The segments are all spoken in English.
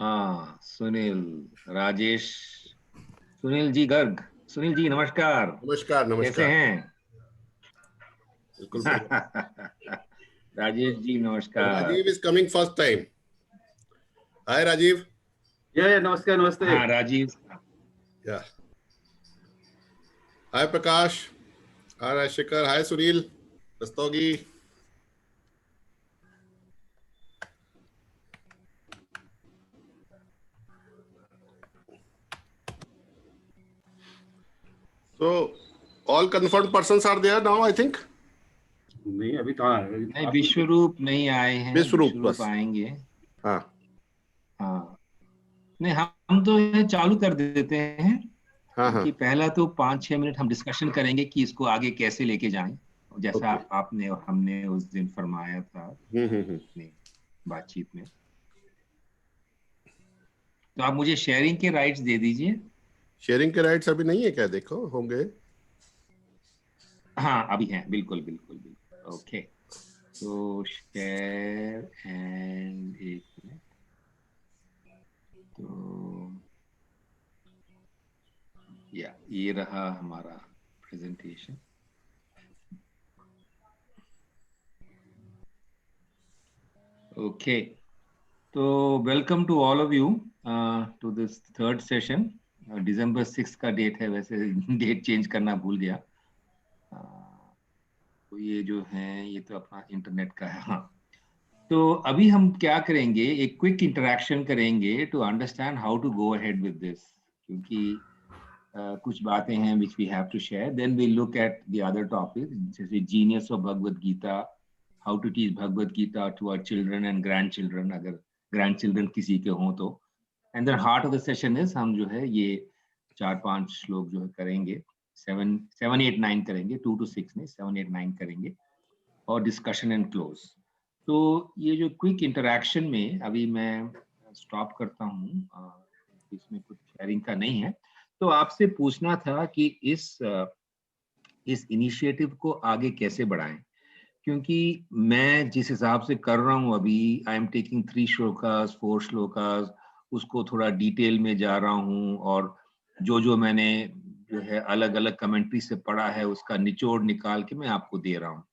हाँ, सुनील, राजेश, सुनील जी गर्ग। सुनील जी नमस्कार। नमस्कार कैसे नमस्कार। हैं? बिल्कुल बढ़िया। राजेश जी नमस्कार। Rajeev is coming first time. Hi Rajeev. या नमस्कार नमस्ते। हाँ राजीव। या हाय प्रकाश। हाय राजशेखर। हाय Sunil Rastogi. So all confirmed persons are there now, I think. नहीं अभी कहाँ है? नहीं, विश्वरूप नहीं आए हैं। विश्वरूप विश्वरूप बस। आएंगे। हाँ हाँ, नहीं हम तो ये चालू कर देते हैं हाँ हाँ। कि पहला तो 5-6 मिनट हम डिस्कशन करेंगे कि इसको आगे कैसे लेके जाएं, जैसा ओके। आपने और हमने उस दिन फरमाया था अपनी बातचीत में। तो आप मुझे शेयरिंग के राइट्स दे दीजिए। शेयरिंग के राइट्स अभी नहीं है क्या? देखो होंगे। हाँ अभी हैं, बिल्कुल बिल्कुल बिल्कुल। ओके, तो शेयर एंड एक मिनट। तो या ये रहा हमारा प्रेजेंटेशन। ओके, तो welcome to all of you to this third session. दिसंबर 6 का डेट है, वैसे डेट चेंज करना भूल गया। तो ये जो है ये तो अपना इंटरनेट का है। हाँ, तो अभी हम क्या करेंगे, एक क्विक इंटरेक्शन करेंगे to understand how to go ahead with this, क्योंकि कुछ बातें हैं which we have to share. Then we look at the other topic, जैसे genius of Bhagavad Gita, how to teach Bhagavad Gita to our children and grandchildren, अगर grandchildren किसी के हों तो। And then heart of the session is, हम जो है ये 4-5 श्लोक जो है करेंगे, 7, 8, 9 करेंगे, 2 to 6 नहीं, 7, 8, 9 करेंगे, और डिस्कशन एंड क्लोज। तो ये जो क्विक इंटरेक्शन में अभी मैं स्टॉप करता हूँ, इसमें कुछ शेयरिंग का नहीं है। तो आपसे पूछना था कि इस इनिशिएटिव को आगे कैसे बढ़ाएं, क्योंकि मैं जिस हिसाब से कर रहा हूँ अभी, I am taking 3 shlokas 4 shlokas, उसको थोड़ा डिटेल में जा रहा हूँ, और जो जो मैंने जो है अलग अलग कमेंट्री से पढ़ा है उसका निचोड़ निकाल के मैं आपको दे रहा हूँ।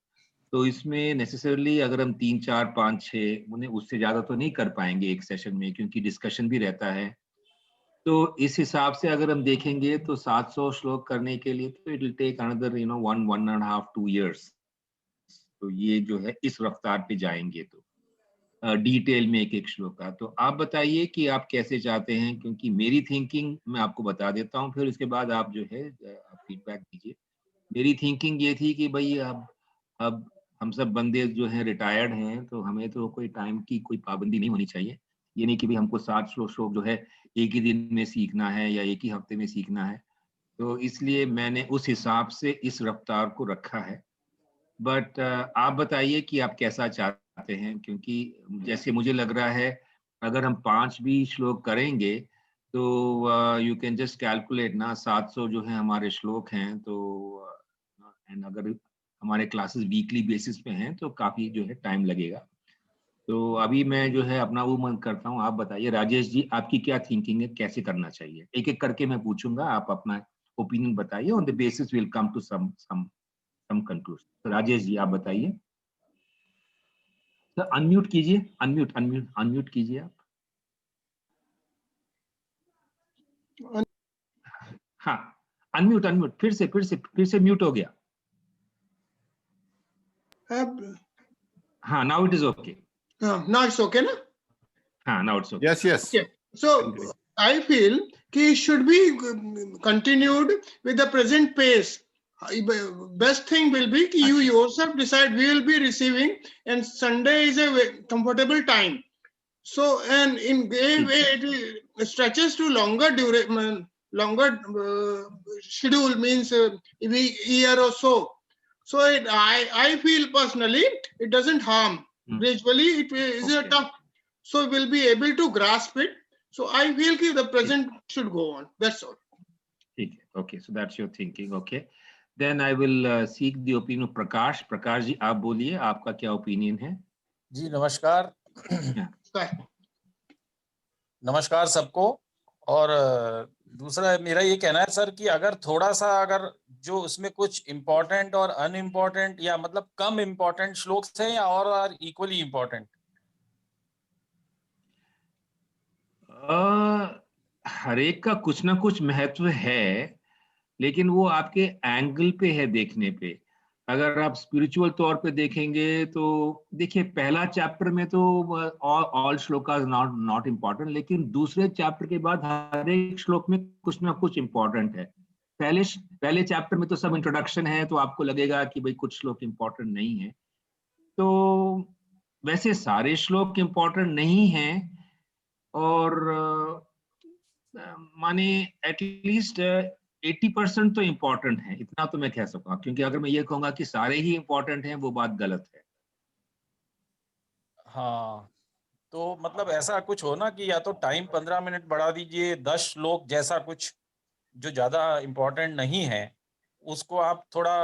तो इसमें नेसेसरली अगर हम 3, 4, 5, 6 उन्हें उससे ज्यादा तो नहीं कर पाएंगे एक सेशन में, क्योंकि डिस्कशन भी रहता है। तो इस हिसाब से अगर हम देखेंगे तो 700 श्लोक करने के लिए तो it will take another 1.5-2 years। तो ये जो है इस रफ्तार पे जाएंगे तो डिटेल में एक एक श्लोक का। तो आप बताइए कि आप कैसे चाहते हैं, क्योंकि मेरी थिंकिंग मैं आपको बता देता हूँ, फिर उसके बाद आप जो है फीडबैक दीजिए। मेरी थिंकिंग ये थी कि भाई अब हम सब बंदे जो हैं रिटायर्ड हैं, तो हमें तो कोई टाइम की कोई पाबंदी नहीं होनी चाहिए। ये नहीं कि भाई हमको 7 श्लोक जो है एक ही दिन में सीखना है या एक ही हफ्ते में सीखना है। तो इसलिए मैंने उस हिसाब से इस रफ्तार को रखा है। बट आप बताइए कि आप कैसा चाहते हैं, क्योंकि जैसे मुझे लग रहा है अगर हम 5 भी श्लोक करेंगे तो यू कैन जस्ट कैलकुलेट ना, 700 जो है हमारे श्लोक हैं। तो एंड अगर हमारे क्लासेस वीकली बेसिस पे हैं तो काफी जो है टाइम लगेगा। तो अभी मैं जो है अपना वो मन करता हूँ, आप बताइए राजेश जी आपकी क्या थिंकिंग है, कैसे करना चाहिए? एक एक करके मैं पूछूंगा, आप अपना ओपिनियन बताइए, on the basis will come to some conclusion. तो राजेश जी आप बताइए। सर अनम्यूट कीजिए, अनम्यूट कीजिए आप। हाँ, अनम्यूट अनम्यूट, फिर से म्यूट हो गया। हाँ, now it is okay. Now it's okay, na? हाँ, now it's okay. Yes yes. Okay. So I feel it should be continued with the present pace. Best thing will be कि you yourself decide. We will be receiving, and Sunday is a comfortable time. So and in a way it stretches to longer duration, longer schedule, means year or so. So I feel personally it doesn't harm. Gradually it is a tough, so we'll be able to grasp it. So I feel that the present should go on. That's all. ठीक है, okay, so that's your thinking, okay. Then I will seek the opinion of प्रकाश। प्रकाश जी आप बोलिए, आपका क्या opinion है? जी नमस्कार। नमस्कार सबको। और दूसरा मेरा ये कहना है सर कि अगर थोड़ा सा अगर जो उसमें कुछ इम्पोर्टेंट और अनइम्पोर्टेंट या मतलब कम इम्पोर्टेंट श्लोक हैं या और इक्वली इम्पोर्टेंट। हर एक का कुछ ना कुछ महत्व है, लेकिन वो आपके एंगल पे है देखने पे। अगर आप स्पिरिचुअल तौर पे देखेंगे तो देखिए पहला चैप्टर में तो ऑल श्लोकास नॉट इम्पोर्टेंट, लेकिन दूसरे चैप्टर के बाद हर एक श्लोक में कुछ ना कुछ इम्पोर्टेंट है। पहले चैप्टर में तो सब इंट्रोडक्शन है, तो आपको लगेगा कि भाई कुछ श्लोक इम्पोर्टेंट नहीं है। तो वैसे सारे श्लोक इम्पोर्टेंट नहीं हैं, और माने एटलीस्ट 80% तो इम्पोर्टेंट है, इतना तो मैं कह सकता हूँ। क्योंकि अगर मैं ये कहूंगा कि सारे ही इम्पोर्टेंट हैं, वो बात गलत है। हाँ, तो मतलब ऐसा कुछ हो ना कि या तो टाइम 15 मिनट बढ़ा दीजिए, 10 श्लोक जैसा कुछ जो ज्यादा इम्पोर्टेंट नहीं है उसको आप थोड़ा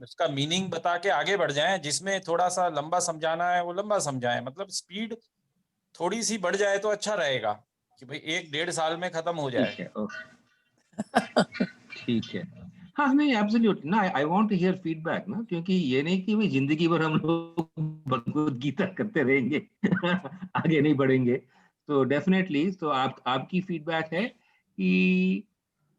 उसका मीनिंग बता के आगे बढ़ जाएं, जिसमें थोड़ा सा लंबा समझाना है वो लंबा समझाएं। मतलब स्पीड थोड़ी सी बढ़ जाए तो अच्छा रहेगा कि भाई 1-1.5 साल में खत्म हो जाए। ठीक है। हाँ नहीं, एब्सोल्युटली ना, I want to hear feedback ना, क्योंकि ये नहीं कि भाई जिंदगी भर हम लोग भगवद गीता करते रहेंगे आगे नहीं बढ़ेंगे। तो डेफिनेटली तो आपकी फीडबैक है कि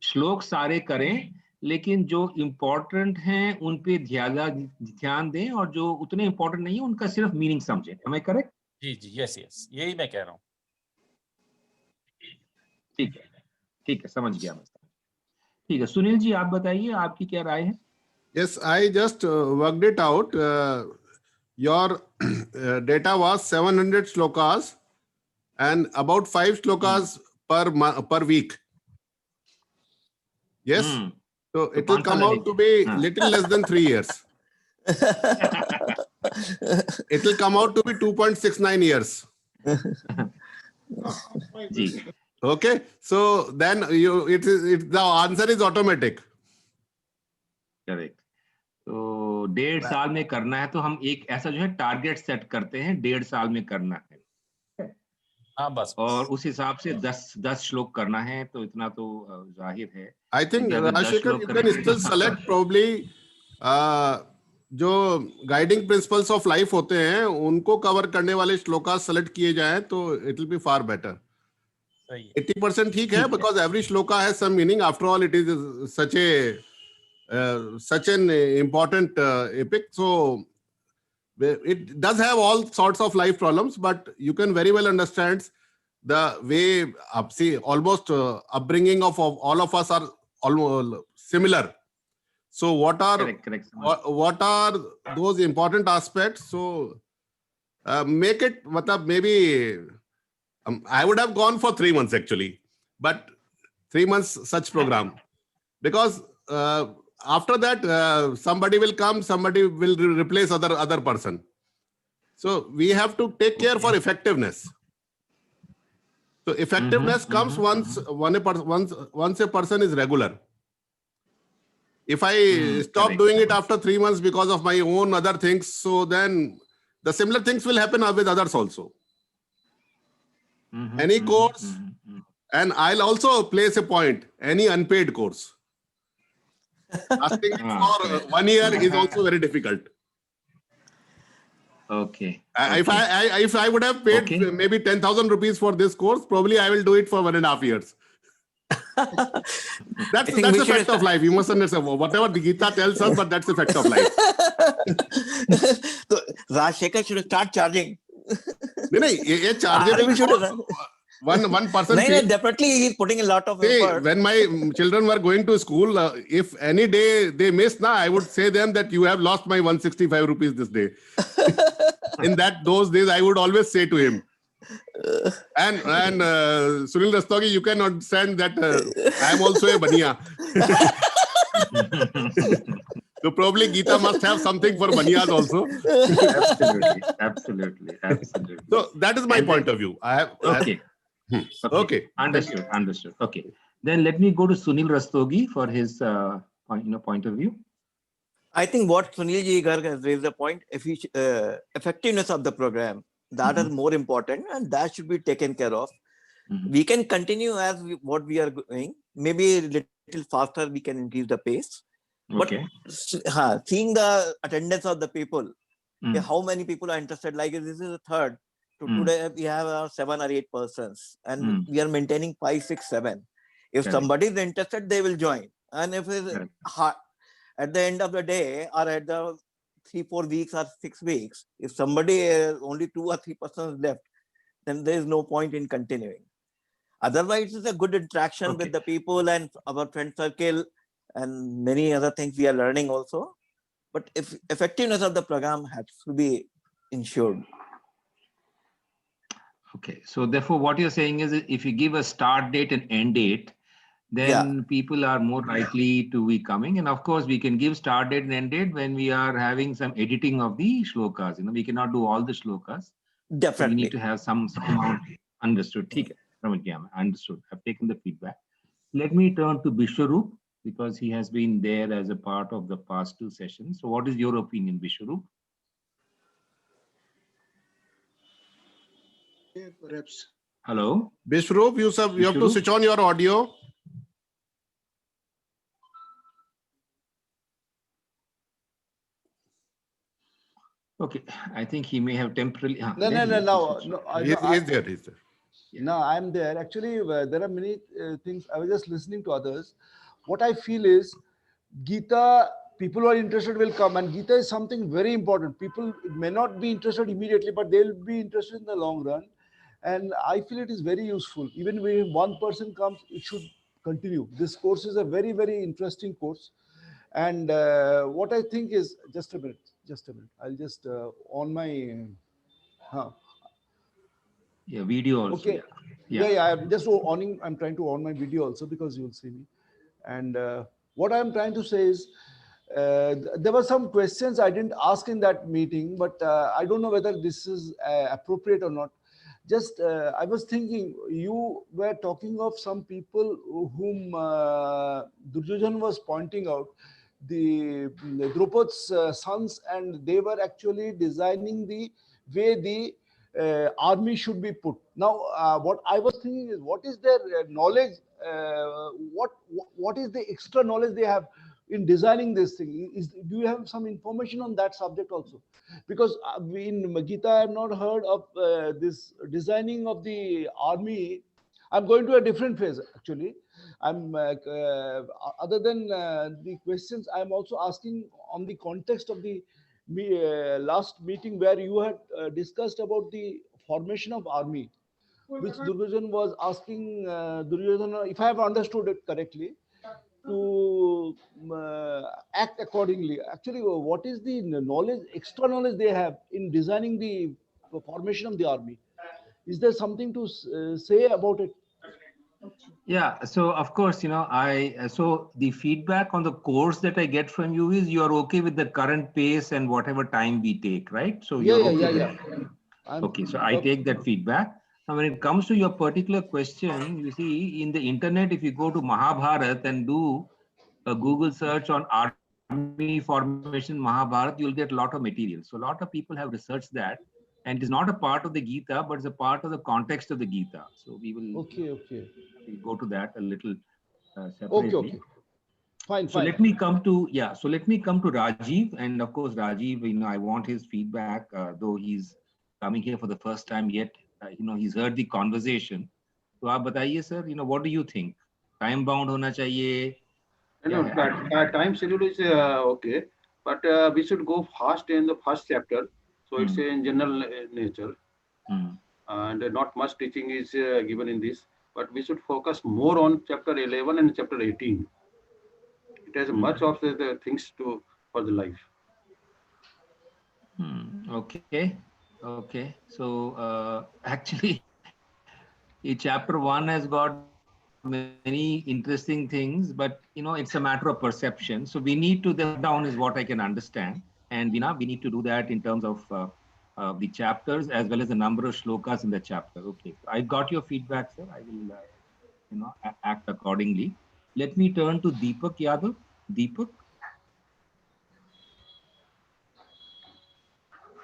श्लोक सारे करें, लेकिन जो इम्पोर्टेंट हैं उन पे ज्यादा ध्यान दें, और जो उतने इम्पोर्टेंट नहीं है उनका सिर्फ मीनिंग समझें। Am I correct? जी जी, यस, यही मैं कह रहा हूँ। ठीक है, समझ गया मैं। ठीक है, सुनील जी आप बताइए, आपकी क्या राय है? Yes, I just worked it out. Your data was 700 shlokas and about 5 shlokas per week. Yes. So it will come out to be little less than 3 years. It will come out to be 2.69 years. Okay. So then the answer is automatic. Correct. तो 1.5 साल में करना है, तो हम एक ऐसा जो है टारगेट सेट करते हैं, 1.5 साल में करना है। हाँ बस। और उस हिसाब से 10 श्लोक करना है, तो इतना तो जाहिर है। I think Rajshekhar, you can still select probably जो गाइडिंग प्रिंसिपल्स ऑफ लाइफ होते हैं उनको कवर करने वाले श्लोका सेलेक्ट किए जाएं, तो it will be far better. 80% ठीक है, because every shloka has some meaning. After all it is such an important epic, so it does have all sorts of life problems, but you can very well understand the way see almost upbringing of all of us are almost similar. So what are what are those important aspects? So make it maybe I would have gone for 3 months actually, but 3 months such program, because after that somebody will come, somebody will replace other person. So we have to take care for effectiveness. So effectiveness comes once a person is regular. If I stop doing it after 3 months because of my own other things, so then the similar things will happen with others also. Any course, and I'll also place a point, any unpaid course. Asking for 1 year is also very difficult. Okay. If I would have paid maybe 10,000 rupees for this course, probably I will do it for 1.5 years. That's the fact of life. You must understand whatever the Gita tells us, but that's the fact of life. So Rajshekhar should start charging. No, ये charging. One person. No, definitely he's putting a lot of effort. When my children were going to school, if any day they missed, I would say them that you have lost my 165 rupees this day. In those days, I would always say to him. And Sunil Rastogi, you can understand that I am also a baniya. So probably Gita must have something for baniyas also. Absolutely. So that is my point of view. Okay. Understood. Okay. Then let me go to Sunil Rastogi for his point of view. I think what Sunil ji Garg has raised the point, effectiveness of the program, that is more important, and that should be taken care of. We can continue as what we are going. Maybe a little faster, we can increase the pace. Okay. But seeing the attendance of the people, Mm. how many people are interested? Like this is the third. So today we have 7 or 8 persons, and we are maintaining 5, 6, 7. If Correct. somebody is interested, they will join. And if it's Correct. hard, at the end of the day, or at the 3, 4 weeks or 6 weeks, if somebody only 2 or 3 persons left, then there is no point in continuing. Otherwise, it's a good interaction Okay. with the people and our friend circle, and many other things we are learning also. But if effectiveness of the program has to be ensured. Okay. So therefore, what you're saying is, if you give a start date and end date, then people are more likely to be coming. And of course, we can give start date and end date when we are having some editing of the shlokas. You know, we cannot do all the shlokas. Definitely. So we need to have some amount. Understood. Okay. Understood. I've taken the feedback. Let me turn to Bishwaroop, because he has been there as a part of the past 2 sessions. So what is your opinion, Bishwaroop? Yeah, perhaps. Hello? Bishwaroop, you have to Bishwaroop? switch on your audio. Okay. I think he may have temporarily. No, there he is. He's there. He's there. No, I'm there. Actually, there are many things. I was just listening to others. What I feel is Gita, people who are interested will come, and Gita is something very important. People may not be interested immediately, but they'll be interested in the long run. And I feel it is very useful. Even when one person comes, it should continue. This course is a very, very interesting course. And what I think is, just a minute. I'll just on my. Yeah, video also. Okay. Yeah. Yeah. I'm just owning. I'm trying to on my video also because you'll see me. And what I'm trying to say is, there were some questions I didn't ask in that meeting, but I don't know whether this is appropriate or not. Just I was thinking, you were talking of some people whom Duryodhan was pointing out, the Draupad's sons, and they were actually designing the way the army should be put. Now, what I was thinking is, what is their knowledge? What is the extra knowledge they have in designing this thing? Do you have some information on that subject also? Because in Gita, I have not heard of this designing of the army. I'm going to a different phase actually. I'm other than the questions, I'm also asking on the context of the last meeting where you had discussed about the formation of army, which Duryodhana was asking Duryodhana, if I have understood it correctly, to act accordingly. Actually, what is the knowledge, extra knowledge they have in designing the formation of the army? Is there something to say about it? Yeah, so of course, you know, so the feedback on the course that I get from you is you are okay with the current pace and whatever time we take, right? So you're okay with that. Okay, so I take that feedback. Now, when it comes to your particular question, you see, in the internet, if you go to Mahabharat and do a Google search on army formation Mahabharat, you'll get a lot of material. So a lot of people have researched that. And it is not a part of the Gita, but it's a part of the context of the Gita. So we will we'll go to that a little separately. Okay. Fine. So let me come to Rajiv, and of course Rajiv, you know, I want his feedback, though he's coming here for the first time yet. You know, he's heard the conversation. So आप बताइए sir, you know, what do you think? Time bound होना चाहिए? No, time schedule is okay, but we should go fast in the first chapter. So it's in general nature, and not much teaching is given in this. But we should focus more on chapter 11 and chapter 18. It has much of the things for the life. Okay. So actually, chapter 1 has got many interesting things, but you know, it's a matter of perception. So we need to down is what I can understand, and we need to do that in terms of the chapters as well as the number of shlokas in the chapter. Okay, I got your feedback, sir. I will act accordingly. Let me turn to Deepak Yadav. Deepak.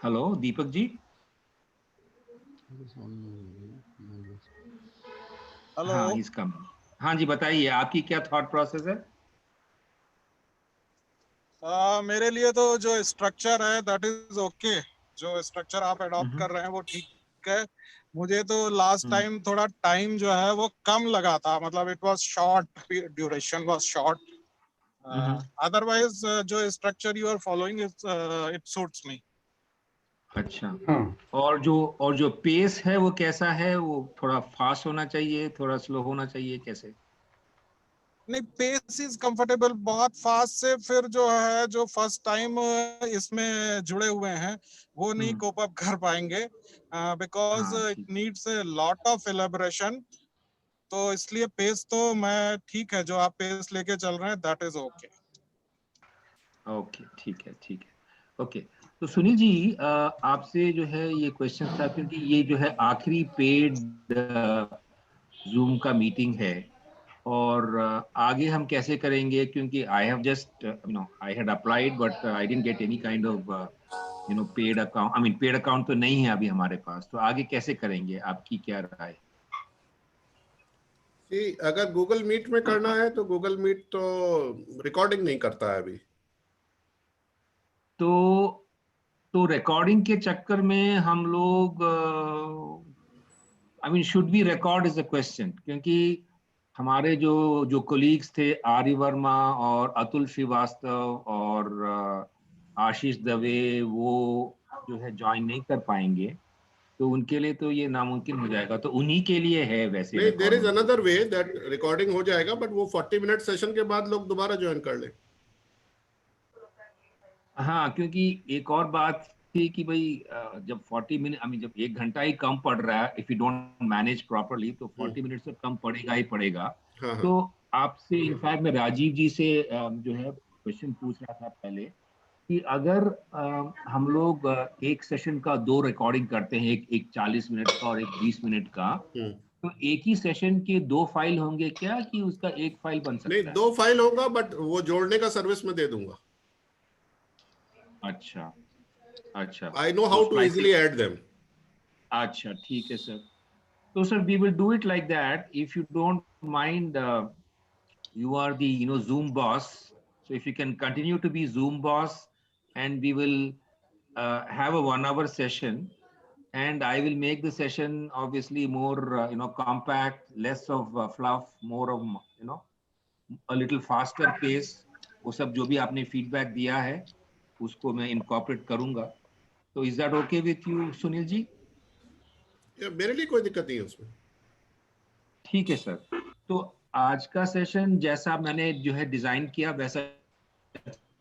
Hello, Deepak ji. Hello. हाँ, he's coming. हाँ जी, बताइए आपकी क्या thought process है? मेरे लिए तो जो स्ट्रक्चर है दैट इज ओके, जो स्ट्रक्चर आप अडॉप्ट कर रहे हैं वो ठीक है। मुझे तो लास्ट टाइम थोड़ा टाइम जो है वो कम लगा था, मतलब it was short, duration was short. Otherwise जो structure you are following it suits me. अच्छा, और जो पेस है वो कैसा है? वो थोड़ा फास्ट होना चाहिए, थोड़ा स्लो होना चाहिए, कैसे? नहीं, पेस इज कंफर्टेबल। बहुत फास्ट से फिर जो है, जो फर्स्ट टाइम इसमें जुड़े हुए हैं वो नहीं कोप अप कर पाएंगे, because it needs a lot of elaboration. तो इसलिए पेस तो मैं ठीक है, जो आप पेस लेके चल रहे हैं दैट इज ओके। ओके, ठीक है, ठीक है, ओके। तो सुनील जी, आपसे जो है ये क्वेश्चन था, क्योंकि ये जो है आखिरी पेड जूम का मीटिंग है, और आगे हम कैसे करेंगे, क्योंकि I have just I had applied but I didn't get any kind of paid account. I mean paid account तो नहीं है अभी हमारे पास, तो आगे कैसे करेंगे, आपकी क्या राय? अगर गूगल मीट में करना है तो गूगल मीट तो रिकॉर्डिंग नहीं करता है अभी। तो रिकॉर्डिंग के चक्कर में हम लोग, I mean should be record is a question, क्योंकि हमारे जो कोलीग्स थे, आर्य वर्मा और अतुल श्रीवास्तव और आशीष दवे, वो जो है ज्वाइन नहीं कर पाएंगे, तो उनके लिए तो ये नामुमकिन हो जाएगा। तो उन्हीं के लिए है वैसे नहीं, there is recording. Another way that recording हो जाएगा, बट वो 40 मिनट सेशन के बाद लोग दोबारा ज्वाइन कर ले। हाँ, क्योंकि एक और बात थी कि भाई जब 40 मिनट, आई मीन जब 1 घंटा ही कम पड़ रहा है, if you don't manage properly, तो 40 मिनट से कम पड़ेगा ही पड़ेगा। हाँ, हाँ। तो आपसे इनफैक्ट मैं राजीव जी से जो है क्वेश्चन पूछ रहा था पहले, कि अगर हम लोग एक सेशन का 2 रिकॉर्डिंग करते हैं, एक 40 मिनट का और एक 20 मिनट का, तो एक ही सेशन के 2 फाइल होंगे क्या, कि उसका एक फाइल बन नहीं, सकता है? 2 फाइल होगा, बट वो जोड़ने का सर्विस मैं दे दूंगा। अच्छा, अच्छा, आई नो तो how to splicing, easily add them. अच्छा, ठीक है sir. So sir, we will do it like that. If you don't mind, you are the Zoom boss. So if you can continue to be Zoom boss, and we will have a 1 hour session, and I will make the session obviously more compact, less of fluff, more of a little faster pace. वो सब जो भी आपने feedback दिया है उसको मैं incorporate करूँगा। तो is that okay with you, Sunil ji? मेरे लिए कोई दिक्कत नहीं है उसमें। ठीक है सर। तो आज का सेशन जैसा मैंने जो है डिजाइन किया वैसा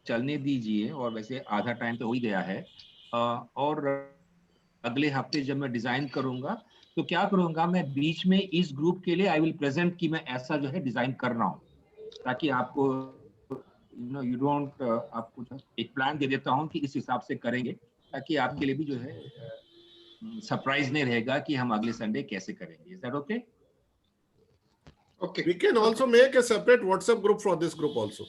चलने दीजिए, और वैसे आधा टाइम तो हो ही गया है। और अगले हफ्ते जब मैं डिजाइन करूंगा तो क्या करूंगा, मैं बीच में इस ग्रुप के लिए आई विल प्रेजेंट कि मैं ऐसा जो है डिजाइन कर रहा हूँ, ताकि आपको यू डोंट, आपको एक प्लान दे देता हूँ कि इस हिसाब से करेंगे, ताकि आपके लिए भी जो है सरप्राइज नहीं रहेगा कि हम अगले संडे कैसे करेंगे। Is that okay? Okay. We can also make a separate WhatsApp group for this group also.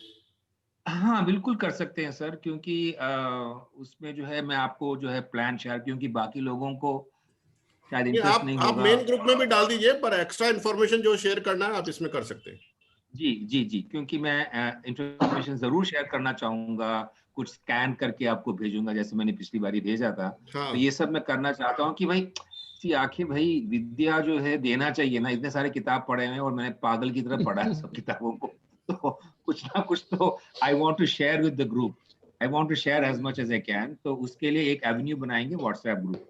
हाँ, बिल्कुल कर सकते हैं सर, क्योंकि उसमें जो है मैं आपको जो है प्लान शेयर, क्योंकि बाकी लोगों को शायद इंटरेस्ट नहीं आप होगा। मेन ग्रुप में भी डाल दीजिए, पर एक्स्ट्रा इन्फॉर्मेशन जो शेयर करना है आप इसमें कर सकते हैं। जी जी जी, क्योंकि मैं इंफॉर्मेशन जरूर शेयर करना चाहूंगा, कुछ स्कैन करके आपको भेजूंगा जैसे मैंने पिछली बारी भेजा था। हाँ। तो ये सब मैं करना चाहता हूँ कि भाई आखिर भाई विद्या जो है देना चाहिए ना, इतने सारे किताब पढ़े हैं और मैंने पागल की तरह पढ़ा है सब किताबों को, तो कुछ ना कुछ तो I want to share with the group, I want to share as much as I can. तो उसके लिए एक एवेन्यू बनाएंगे व्हाट्सएप ग्रुप।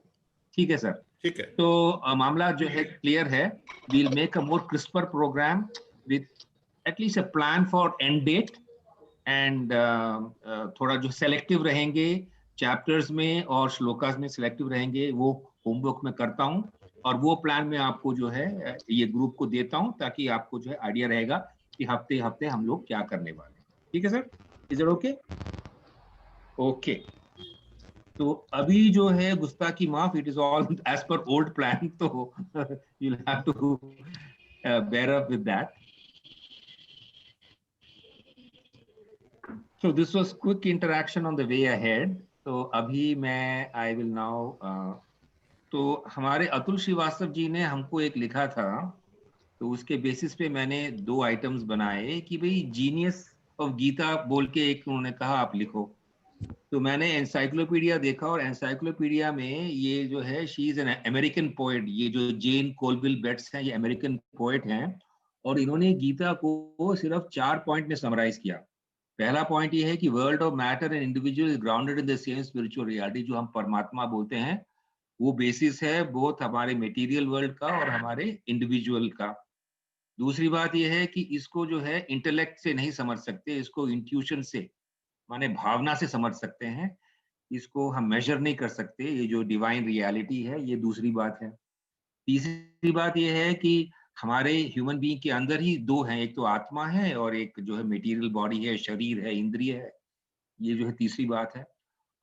ठीक है सर? ठीक है। तो मामला जो है क्लियर है। Will make a more crisper program with at least a plan for end date, and थोड़ा जो सेलेक्टिव रहेंगे चैप्टर्स में और श्लोकास में, सेलेक्टिव रहेंगे, वो होमवर्क में करता हूँ, और वो प्लान में आपको जो है ये ग्रुप को देता हूँ, ताकि आपको जो है आइडिया रहेगा कि हफ्ते हफ्ते हम लोग क्या करने वाले हैं। ठीक है sir? Is it okay? Okay. तो अभी जो है गुस्ताखी माफ, it is all as per old plan, तो you will have to bear up with that. So this was quick interaction on the way ahead. तो अभी मैं I will now तो हमारे अतुल श्रीवास्तव जी ने हमको एक लिखा था तो उसके बेसिस पे मैंने 2 आइटम्स बनाए कि भाई जीनियस ऑफ गीता बोल के एक उन्होंने कहा आप लिखो। तो मैंने एनसाइक्लोपीडिया देखा और एनसाइक्लोपीडिया में ये जो है she is an American poet, ये जो जेन कोलविल बेट्स हैं ये अमेरिकन पोएट हैं और इन्होंने गीता को सिर्फ 4 पॉइंट में समराइज किया। पहला पॉइंट ये है कि world of matter and individual is grounded in the same spiritual reality. जो हम परमात्मा बोलते हैं वो बेसिस है बोथ हमारे मटेरियल वर्ल्ड का और हमारे इंडिविजुअल का। दूसरी बात यह है कि इसको जो है इंटेलेक्ट से नहीं समझ सकते, इसको इंट्यूशन से माने भावना से समझ सकते हैं, इसको हम मेजर नहीं कर सकते, ये जो डिवाइन रियलिटी है। ये दूसरी बात है। तीसरी बात यह है कि हमारे ह्यूमन बीइंग के अंदर ही 2 हैं, एक तो आत्मा है और एक जो है मटेरियल बॉडी है, शरीर है, इंद्रिय है। ये जो है तीसरी बात है।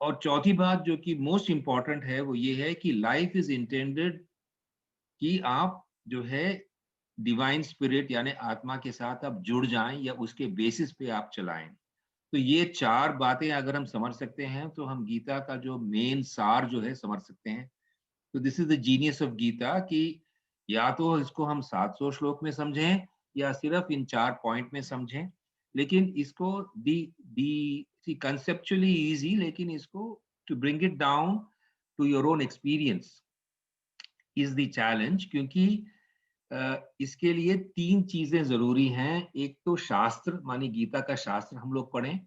और चौथी बात जो कि मोस्ट इंपॉर्टेंट है वो ये है कि लाइफ इज इंटेंडेड कि आप जो है डिवाइन स्पिरिट यानी आत्मा के साथ आप जुड़ जाएं या उसके बेसिस पे आप चलाएं। तो ये 4 बातें अगर हम समझ सकते हैं तो हम गीता का जो मेन सार जो है समझ सकते हैं। तो this is the genius of Gita कि या तो इसको हम 700 श्लोक में समझें या सिर्फ इन 4 पॉइंट में समझें, लेकिन इसको दी कंसेप्चुअली इजी, लेकिन इसको to bring it down to your own experience is the challenge. क्योंकि इसके लिए 3 चीजें जरूरी हैं। एक तो शास्त्र मानी गीता का शास्त्र हम लोग पढ़ें,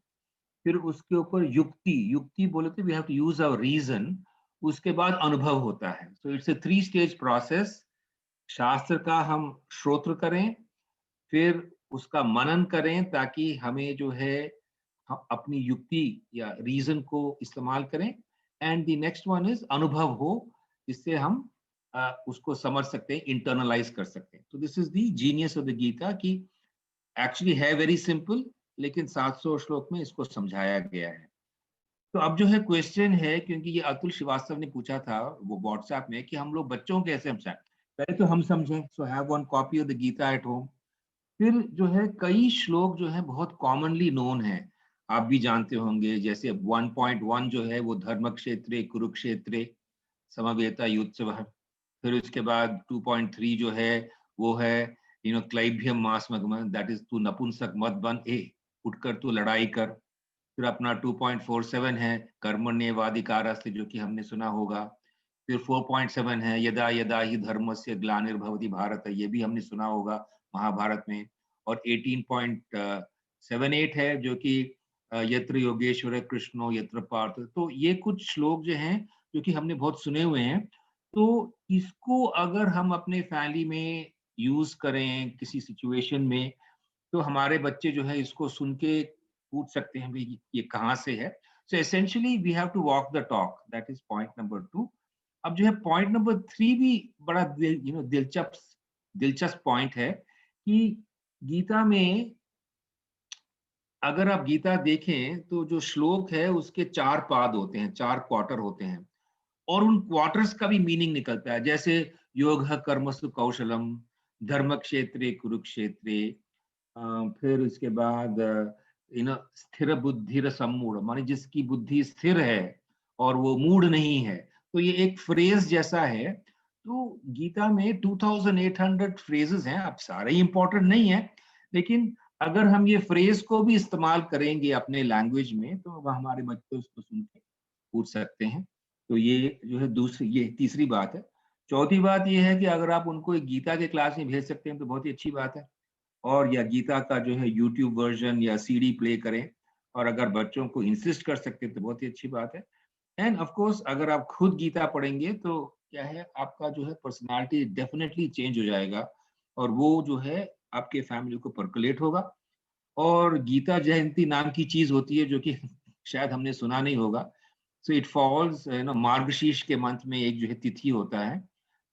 फिर उसके ऊपर युक्ति बोले तो we have to use our reason, उसके बाद अनुभव होता है। So it's a 3 stage process. शास्त्र का हम श्रोत्र करें, फिर उसका मनन करें ताकि हमें जो है अपनी युक्ति या रीजन को इस्तेमाल करें, and the next one is अनुभव हो, जिससे हम उसको समझ सकते हैं, इंटरनलाइज कर सकते हैं। तो this is the genius of the Gita कि एक्चुअली है वेरी सिंपल, लेकिन 700 श्लोक में इसको समझाया गया है। तो अब जो है क्वेश्चन है, क्योंकि ये अतुल श्रीवास्तव ने पूछा था वो व्हाट्सएप में कि हम लोग बच्चों को कैसे समझाएं। पहले तो हम समझें, so have one copy of the Gita at home. फिर जो है कई श्लोक जो है बहुत कॉमनली नोन है, आप भी जानते होंगे, जैसे 1.1 जो है वो धर्म क्षेत्रे कुरुक्षेत्रे समवेता युत्सवः। फिर उसके बाद 2.3 जो है वो है क्लैभ्यम मास्मगम, दैट इज तू नपुंसक मत बन, उठकर तू लड़ाई कर। फिर अपना 2.47 है कर्मण्येवाधिकारस्ते, जो कि हमने सुना होगा। फिर 4.7 है यदा यदा ही धर्मस्य ग्लानिर्भवति भारत, ये भी हमने सुना होगा महाभारत में। और 18.78 है जो कि यत्र योगेश्वर कृष्णो यत्र पार्थ। तो ये कुछ श्लोक जो हैं जो कि हमने बहुत सुने हुए हैं। तो इसको अगर हम अपने फैमिली में यूज करें किसी सिचुएशन में, तो हमारे बच्चे जो है इसको सुन के पूछ सकते हैं भाई ये कहाँ से है। So essentially we have to walk the talk, that is point number 2। अब जो है पॉइंट नंबर 3 भी बड़ा दिलचस्प पॉइंट है कि गीता में अगर आप गीता देखें तो जो श्लोक है उसके 4 पाद होते हैं, 4 क्वार्टर होते हैं, और उन क्वार्टर्स का भी मीनिंग निकलता है। जैसे योग कर्मसु कौशलम, धर्म क्षेत्रे कुरुक्षेत्रे, फिर उसके बाद स्थिर बुद्धि सम्मूढ़, माने जिसकी बुद्धि स्थिर है और वो मूढ़ नहीं है। तो ये एक फ्रेज जैसा है। तो गीता में 2800 फ्रेजेस हैं। अब सारे इंपॉर्टेंट नहीं है, लेकिन अगर हम ये फ्रेज को भी इस्तेमाल करेंगे अपने लैंग्वेज में तो वह हमारे बच्चे उसको सुन के पूछ सकते हैं। तो ये जो है ये तीसरी बात है। चौथी बात ये है कि अगर आप उनको एक गीता के क्लास में भेज सकते हैं तो बहुत ही अच्छी बात है, और या गीता का जो है यूट्यूब वर्जन या सीडी प्ले करें, और अगर बच्चों को इंसिस्ट कर सकते हैं तो बहुत ही अच्छी बात है। एंड ऑफ कोर्स अगर आप खुद गीता पढ़ेंगे तो क्या है, आपका जो है पर्सनालिटी डेफिनेटली चेंज हो जाएगा, और वो जो है आपके फैमिली को परकुलेट होगा। और गीता जयंती नाम की चीज होती है जो कि शायद हमने सुना नहीं होगा। सो इट फॉल्स मार्गशीर्ष के मंथ में एक जो है तिथि होता है।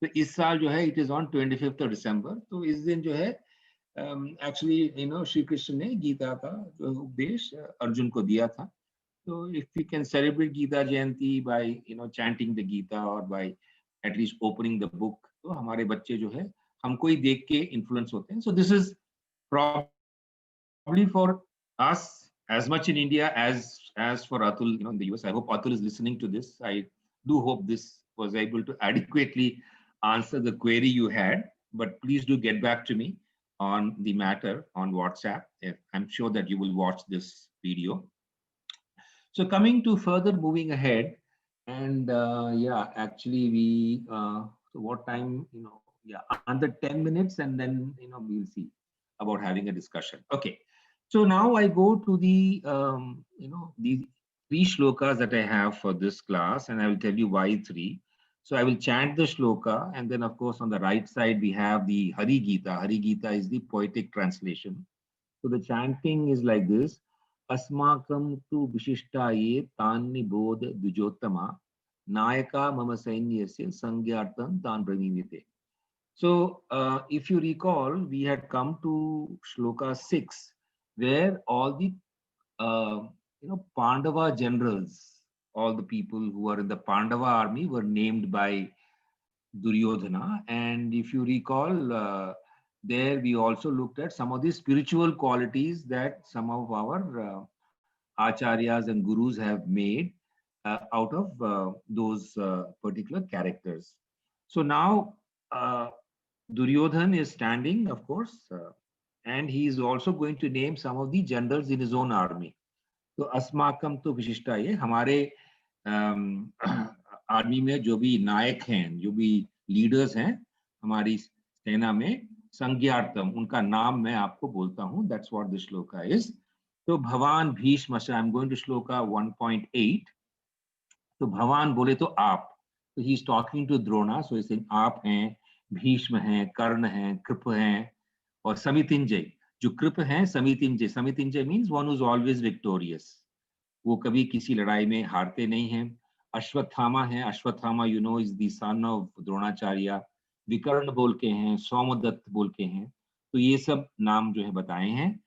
तो इस साल जो है इट इज ऑन 25 दिसंबर। तो इस दिन जो है एक्चुअली श्री कृष्ण ने गीता का जो उपदेश अर्जुन को दिया था। तो if we can celebrate Gita Jayanti by chanting the Gita और by at least opening the book, तो हमारे बच्चे जो है हमको ही देख के इन्फ्लुएंस होते हैं। So this is probably for us as much in India as for Atul in the US. I hope Atul is listening to this. I do hope this was able to adequately answer the query you had. but please do get back to me on the matter on WhatsApp. I'm sure that you will watch this video. So coming to further moving ahead, and yeah, actually we, so what time, yeah, under 10 minutes, and then, we'll see about having a discussion. Okay. So now I go to the, the 3 shlokas that I have for this class, and I will tell you why 3. So I will chant the shloka, and then of course on the right side we have the Hari Gita. Hari Gita is the poetic translation. So the chanting is like this: Asmakam tu Vishishtaye Tanni Bodh Dujottama Nayaka Mama Sainyasya Sangyartan Tan Brahmivite. So if you recall, we had come to shloka 6, where all the Pandava generals, all the people who are in the Pandava army were named by Duryodhana. And if you recall, there we also looked at some of the spiritual qualities that some of our acharyas and gurus have made out of those particular characters. So now Duryodhan is standing, of course, and he is also going to name some of the generals in his own army. So अस्माकं तो विशिष्टा ये हमारे army में जो भी नायक हैं, जो भी लीडर्स हैं हमारी सेना में, संज्ञार्थम, उनका नाम मैं आपको बोलता हूँ. That's what the shloka is. तो भवान Bhishma, I'm going to shloka 1.8. तो भवान बोले तो आप, so he is talking to Drona, so he is saying आप हैं, भीष्म हैं, कर्ण हैं, कृप हैं, और समितिंजय. जो कृप हैं, समितिंजय. समितिंजय means one who is always victorious. वो कभी किसी लड़ाई में हारते नहीं हैं. अश्वत्थामा है. Ashwatthama is the son of Dronacharya. विकर्ण बोल के हैं, सोमदत्त बोल के हैं. तो ये सब नाम जो है बताए हैं.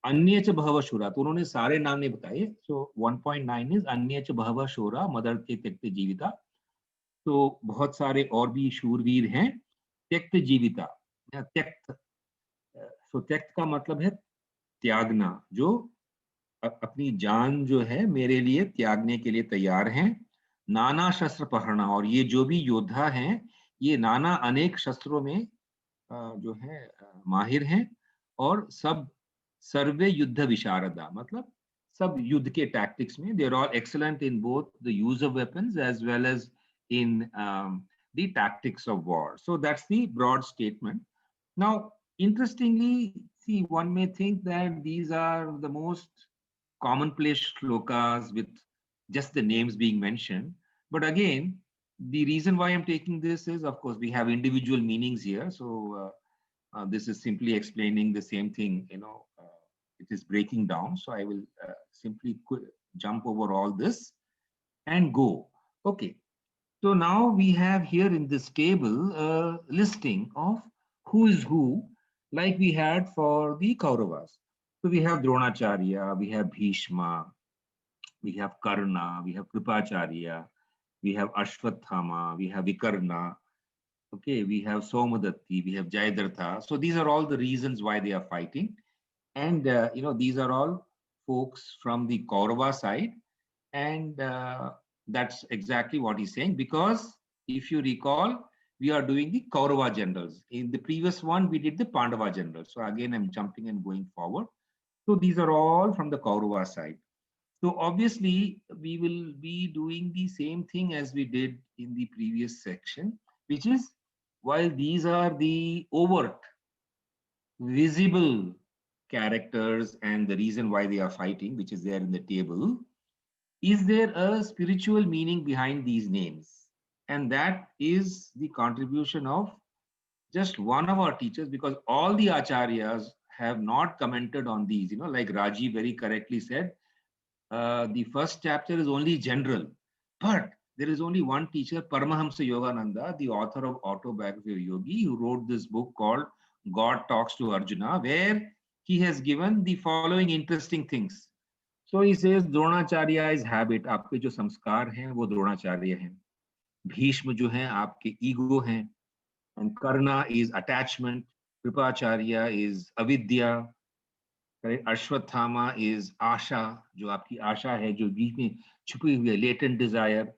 अन्य च बहव शूरा, तो उन्होंने सारे नाम नहीं बताए. सो 1.9 इज अन्य च बहव शूरा मदर्थे त्यक्त जीविता. तो बहुत सारे और भी शूरवीर हैं. त्यक्त जीविता, त्यक्त, सो त्यक्त का मतलब है त्यागना, जो अपनी जान जो है मेरे लिए त्यागने के लिए तैयार हैं. नाना शस्त्र पहरना, और ये जो भी योद्धा हैं ये नाना अनेक शस्त्रों में जो है माहिर हैं, और सब सर्वे युद्ध विशारदा, मतलब सब युद्ध के टैक्टिक्स में they are all excellent in both the use of weapons as well as in the tactics of war. So that's the broad statement. Now, interestingly, see, one may think that these are the most commonplace shlokas with just the names being mentioned. But again, the reason why I'm taking this is, of course, we have individual meanings here. So this is simply explaining the same thing, it is breaking down. So I will simply jump over all this and go. Okay. So now we have here in this table a listing of who is who, like we had for the Kauravas. So we have Dronacharya, we have Bhishma, we have Karna, we have Kripacharya, we have Ashwathama, we have Vikarna, okay, we have Somadatti, we have Jayadartha. So these are all the reasons why they are fighting. And, these are all folks from the Kaurava side. And that's exactly what he's saying, because if you recall, we are doing the Kaurava generals. In the previous one, we did the Pandava generals. So again, I'm jumping and going forward. So these are all from the Kaurava side. So obviously, we will be doing the same thing as we did in the previous section, which is, while these are the overt, visible characters and the reason why they are fighting, which is there in the table, is there a spiritual meaning behind these names? And that is the contribution of just one of our teachers, because all the acharyas have not commented on these. Like Raji very correctly said, the first chapter is only general, but there is only one teacher, Paramahamsa Yogananda, the author of Autobiography of Yogi, who wrote this book called God Talks to Arjuna, where he has given the following interesting things. So he says, Dronacharya is habit. आपके जो संस्कार हैं वो द्रोणाचार्य हैं. भीष्म जो हैं आपके ego हैं. And Karna is attachment. Kripacharya is avidya. Ashwathama is asha, जो आपकी आशा है, जो बीच में छुपी हुई है, latent desire.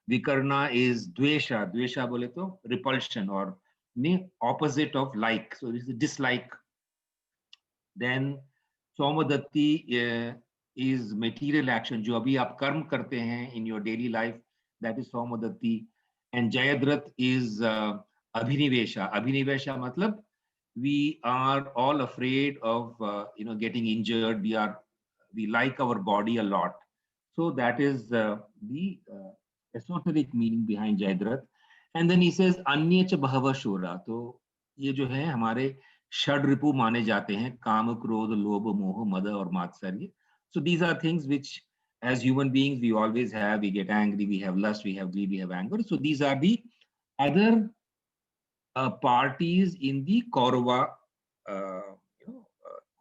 Vikarna is dvesha. Dvesha बोले तो repulsion, or opposite of like, so this is dislike. Then Somadatti is material action, जो अभी आप कर्म करते हैं in your daily life, that is Somadatti. And Jayadrat is Abhinivesha. Abhinivesha matlab we are all afraid of getting injured. We like our body a lot. So that is the esoteric meaning behind Jayadrat. And then he says Anya cha bahava shura. तो ये जो है हमारे षड रिपु माने जाते हैं, काम क्रोध लोभ मोह मद और मात्सर्य. So these are things which as human beings we always have. We get angry, we have lust, we have greed, we have anger. So these are the other parties in the Kaurava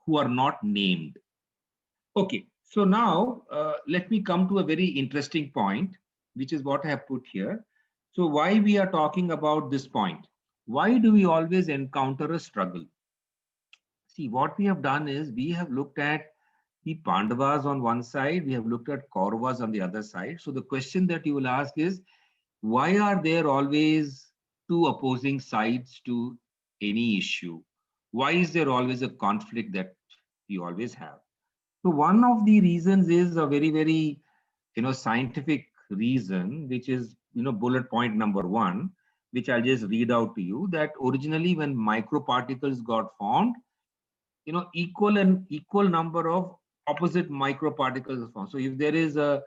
who are not named. Okay, so now let me come to a very interesting point, which is what I have put here. So why we are talking about this point? Why do we always encounter a struggle? See, what we have done is we have looked at the Pandavas on one side, we have looked at Kauravas on the other side. So the question that you will ask is, why are there always two opposing sides to any issue? Why is there always a conflict that we always have? So one of the reasons is a very, very, scientific reason, which is, bullet point number 1, which I'll just read out to you, that originally when microparticles got formed, equal number of opposite microparticles formed. So if there is a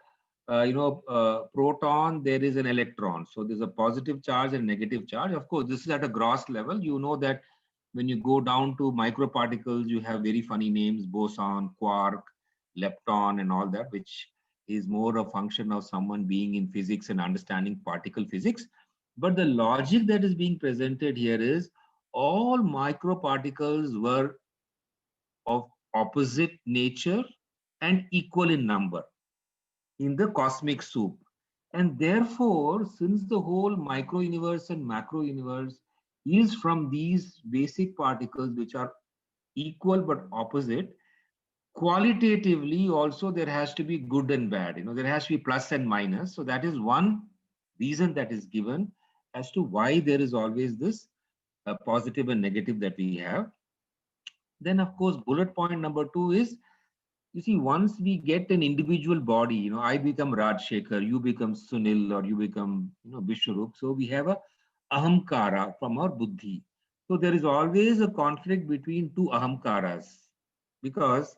proton, there is an electron. So there's a positive charge and negative charge. Of course, this is at a gross level. You know that when you go down to microparticles, you have very funny names, boson, quark, lepton, and all that, which is more a function of someone being in physics and understanding particle physics. But the logic that is being presented here is all microparticles were of opposite nature and equal in number in the cosmic soup. And therefore, since the whole micro universe and macro universe is from these basic particles which are equal but opposite, qualitatively also there has to be good and bad. There has to be plus and minus. So that is one reason that is given as to why there is always this positive and negative that we have. Then, of course, bullet point number 2 is, you see, once we get an individual body, I become Rajshekhar, you become Sunil, or you become, Vishwarup. So we have a ahamkara from our buddhi. So there is always a conflict between two ahamkaras, because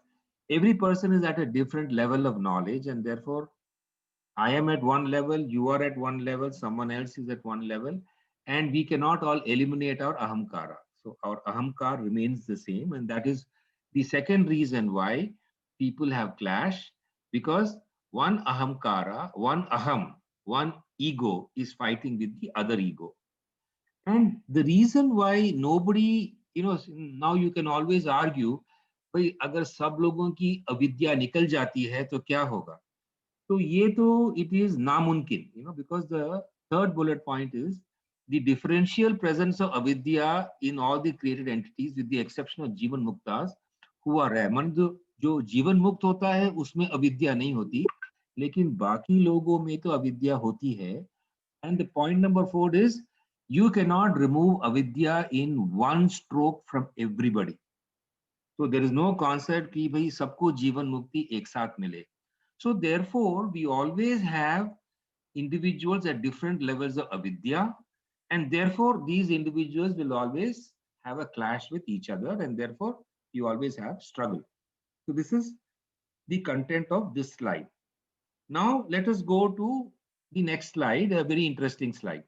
every person is at a different level of knowledge, and therefore I am at one level, you are at one level, someone else is at one level, and we cannot all eliminate our ahamkara. So our ahamkara remains the same, and that is the second reason why people have clash, because one ahamkara, one aham, one ego is fighting with the other ego. And the reason why nobody, now you can always argue, भाई अगर सब लोगों की अविद्या निकल जाती है तो क्या होगा? तो ये तो it is नामुमकिन, because the third bullet point is the differential presence of avidya in all the created entities with the exception of जीवन मुक्तास who are rare. जो जीवन मुक्त होता है उसमें अविद्या नहीं होती, लेकिन बाकी लोगों में तो अविद्या होती है. And the point number 4 is you cannot remove avidya in one stroke from everybody. So there is no concept कि भाई सबको जीवन मुक्ति एक साथ मिले. So therefore we always have individuals at different levels of avidya, and therefore these individuals will always have a clash with each other, and therefore you always have struggle. So this is the content of this slide. Now let us go to the next slide, a very interesting slide.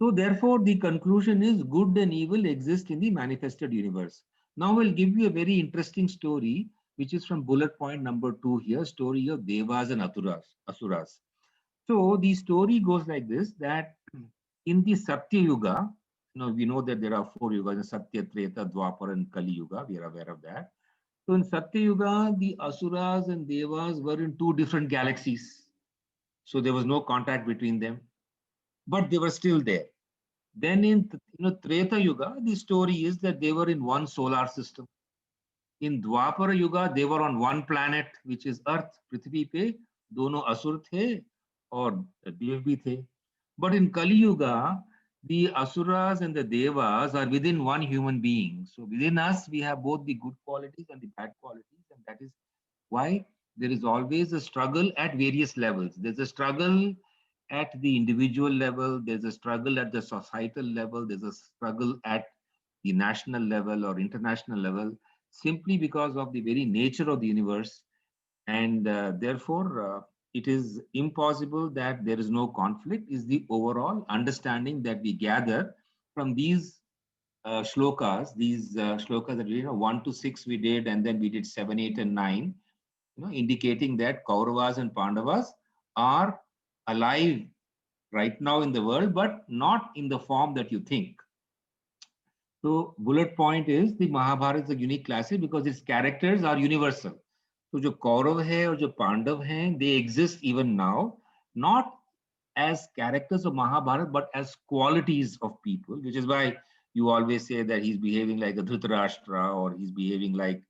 So therefore the conclusion is good and evil exist in the manifested universe. Now we'll give you a very interesting story, which is from bullet point number 2 here, story of Devas and Asuras. So the story goes like this, that in the Satya Yuga, we know that there are 4 yugas, Satya, Treta, Dwapara, and Kali Yuga. We are aware of that. So in Satya Yuga, the Asuras and Devas were in 2 different galaxies. So there was no contact between them, but they were still there. Then in Treta Yuga, the story is that they were in one solar system. In Dwapara Yuga, they were on one planet, which is Earth. Prithvi pe dono asur the और देव भी थे. But in Kali Yuga, the asuras and the devas are within one human being. So within us, we have both the good qualities and the bad qualities. And that is why there is always a struggle at various levels. There's a struggle at the individual level. There's a struggle at the societal level. There's a struggle at the national level or international level, simply because of the very nature of the universe. And therefore, it is impossible that there is no conflict, is the overall understanding that we gather from these shlokas. These shlokas that we 1 to 6 we did, and then we did 7, 8, and 9, indicating that Kauravas and Pandavas are alive right now in the world, but not in the form that you think. So bullet point is the Mahabharata is a unique classic because its characters are universal. तो जो कौरव है और जो पांडव हैं, they exist even now, not as characters of Mahabharata, but as qualities of people, which is why you always say that he's behaving like a Dhritarashtra, or he's behaving like,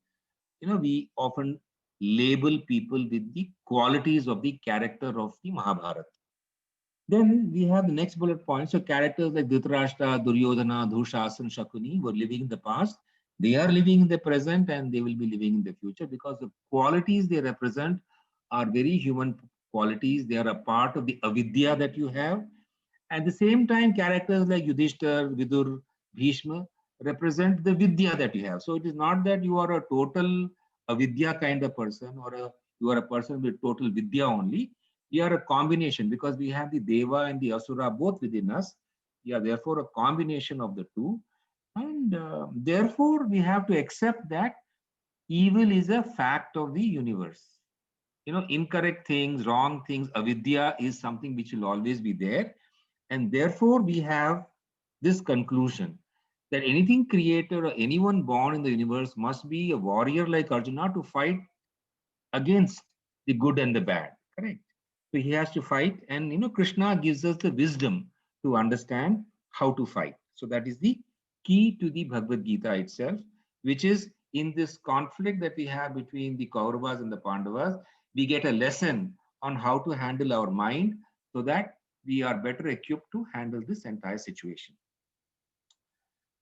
we often label people with the qualities of the character of the Mahabharata. Then we have the next bullet point. So characters like Dhritarashtra, Duryodhana, Dushasana, Shakuni were living in the past. They are living in the present, and they will be living in the future, because the qualities they represent are very human qualities. They are a part of the avidya that you have. At the same time, characters like Yudhishthir, Vidur, Bhishma represent the vidya that you have. So it is not that you are a total avidya kind of person, or you are a person with total vidya only. We are a combination, because we have the Deva and the Asura both within us. We are therefore a combination of the two. And therefore, we have to accept that evil is a fact of the universe. Incorrect things, wrong things, avidya is something which will always be there. And therefore, we have this conclusion that anything created or anyone born in the universe must be a warrior like Arjuna to fight against the good and the bad. Correct? So he has to fight, and Krishna gives us the wisdom to understand how to fight. So that is the key to the Bhagavad Gita itself, which is in this conflict that we have between the Kauravas and the Pandavas, we get a lesson on how to handle our mind so that we are better equipped to handle this entire situation.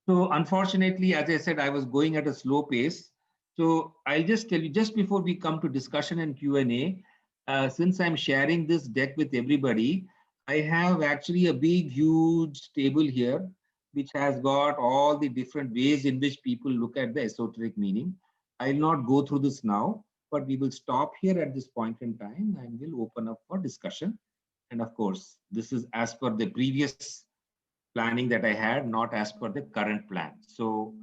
So unfortunately, as I said, I was going at a slow pace. So I'll just tell you, just before we come to discussion and Q&A, since I'm sharing this deck with everybody, I have actually a big, huge table here, which has got all the different ways in which people look at the esoteric meaning. I'll not go through this now, but we will stop here at this point in time and we'll open up for discussion. And of course, this is as per the previous planning that I had, not as per the current plan. So